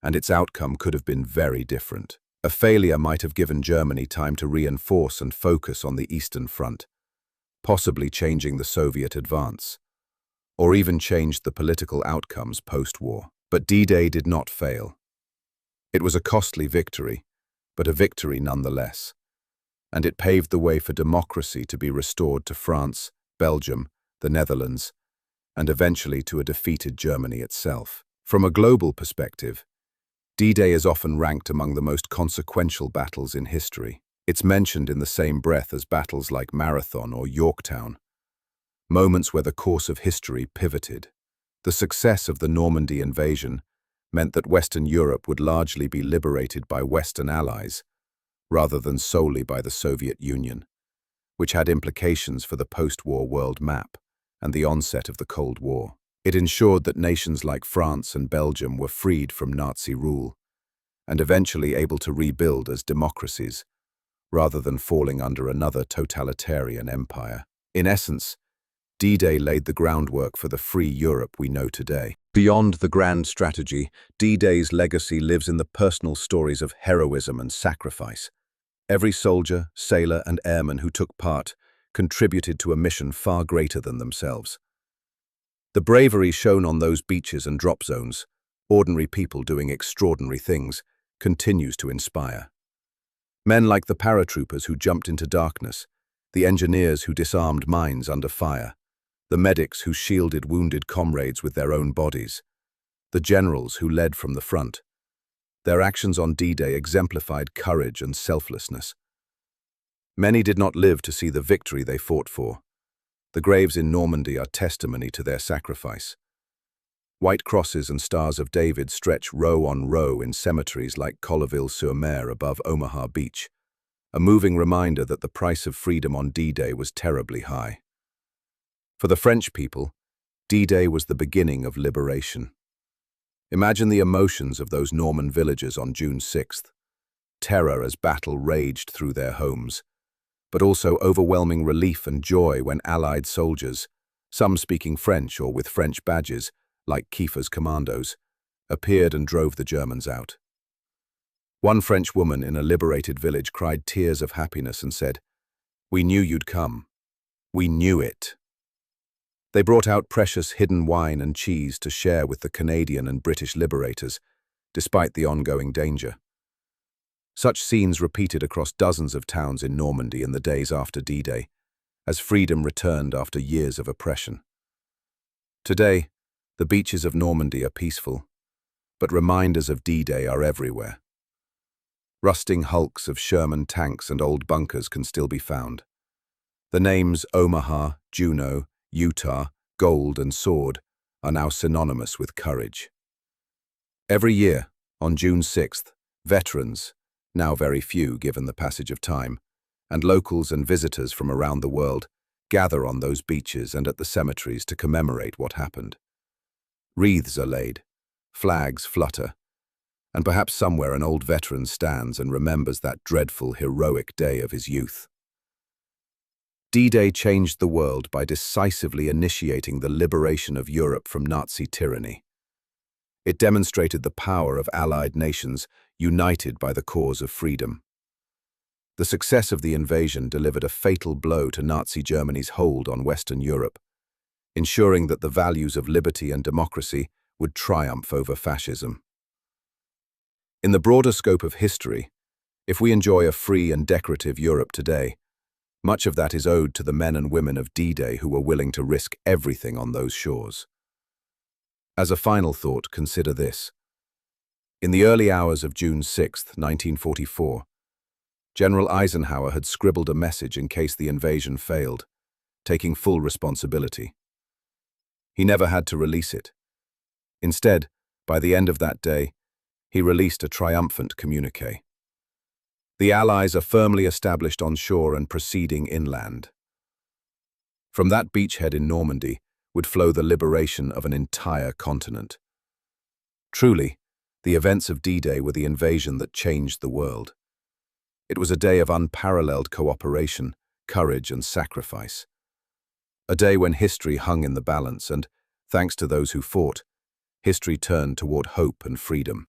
S1: and its outcome could have been very different. A failure might have given Germany time to reinforce and focus on the Eastern Front, possibly changing the Soviet advance, or even changed the political outcomes post-war. But D-Day did not fail. It was a costly victory, but a victory nonetheless, and it paved the way for democracy to be restored to France, Belgium, the Netherlands, and eventually to a defeated Germany itself. From a global perspective, D-Day is often ranked among the most consequential battles in history. It's mentioned in the same breath as battles like Marathon or Yorktown, moments where the course of history pivoted. The success of the Normandy invasion meant that Western Europe would largely be liberated by Western allies, rather than solely by the Soviet Union, which had implications for the post-war world map and the onset of the Cold War. It ensured that nations like France and Belgium were freed from Nazi rule, and eventually able to rebuild as democracies, rather than falling under another totalitarian empire. In essence, D-Day laid the groundwork for the free Europe we know today. Beyond the grand strategy, D-Day's legacy lives in the personal stories of heroism and sacrifice. Every soldier, sailor, and airman who took part contributed to a mission far greater than themselves. The bravery shown on those beaches and drop zones, ordinary people doing extraordinary things, continues to inspire. Men like the paratroopers who jumped into darkness, the engineers who disarmed mines under fire, the medics who shielded wounded comrades with their own bodies, the generals who led from the front. Their actions on D-Day exemplified courage and selflessness. Many did not live to see the victory they fought for. The graves in Normandy are testimony to their sacrifice. White crosses and stars of David stretch row on row in cemeteries like Colleville-sur-Mer above Omaha Beach, a moving reminder that the price of freedom on D-Day was terribly high. For the French people, D-Day was the beginning of liberation. Imagine the emotions of those Norman villagers on June 6th. Terror as battle raged through their homes, but also overwhelming relief and joy when Allied soldiers, some speaking French or with French badges, like Kiefer's commandos, appeared and drove the Germans out. One French woman in a liberated village cried tears of happiness and said, "We knew you'd come. We knew it." They brought out precious hidden wine and cheese to share with the Canadian and British liberators, despite the ongoing danger. Such scenes repeated across dozens of towns in Normandy in the days after D-Day, as freedom returned after years of oppression. Today, the beaches of Normandy are peaceful, but reminders of D-Day are everywhere. Rusting hulks of Sherman tanks and old bunkers can still be found. The names Omaha, Juneau, Utah, Gold, and Sword are now synonymous with courage. Every year, on June 6th, veterans, now very few given the passage of time, and locals and visitors from around the world gather on those beaches and at the cemeteries to commemorate what happened. Wreaths are laid, flags flutter, and perhaps somewhere an old veteran stands and remembers that dreadful, heroic day of his youth. D-Day changed the world by decisively initiating the liberation of Europe from Nazi tyranny. It demonstrated the power of Allied nations united by the cause of freedom. The success of the invasion delivered a fatal blow to Nazi Germany's hold on Western Europe, ensuring that the values of liberty and democracy would triumph over fascism. In the broader scope of history, if we enjoy a free and decorative Europe today, much of that is owed to the men and women of D-Day who were willing to risk everything on those shores. As a final thought, consider this. In the early hours of June 6, 1944, General Eisenhower had scribbled a message in case the invasion failed, taking full responsibility. He never had to release it. Instead, by the end of that day, he released a triumphant communiqué. The Allies are firmly established on shore and proceeding inland. From that beachhead in Normandy would flow the liberation of an entire continent. Truly, the events of D-Day were the invasion that changed the world. It was a day of unparalleled cooperation, courage, and sacrifice. A day when history hung in the balance and, thanks to those who fought, history turned toward hope and freedom.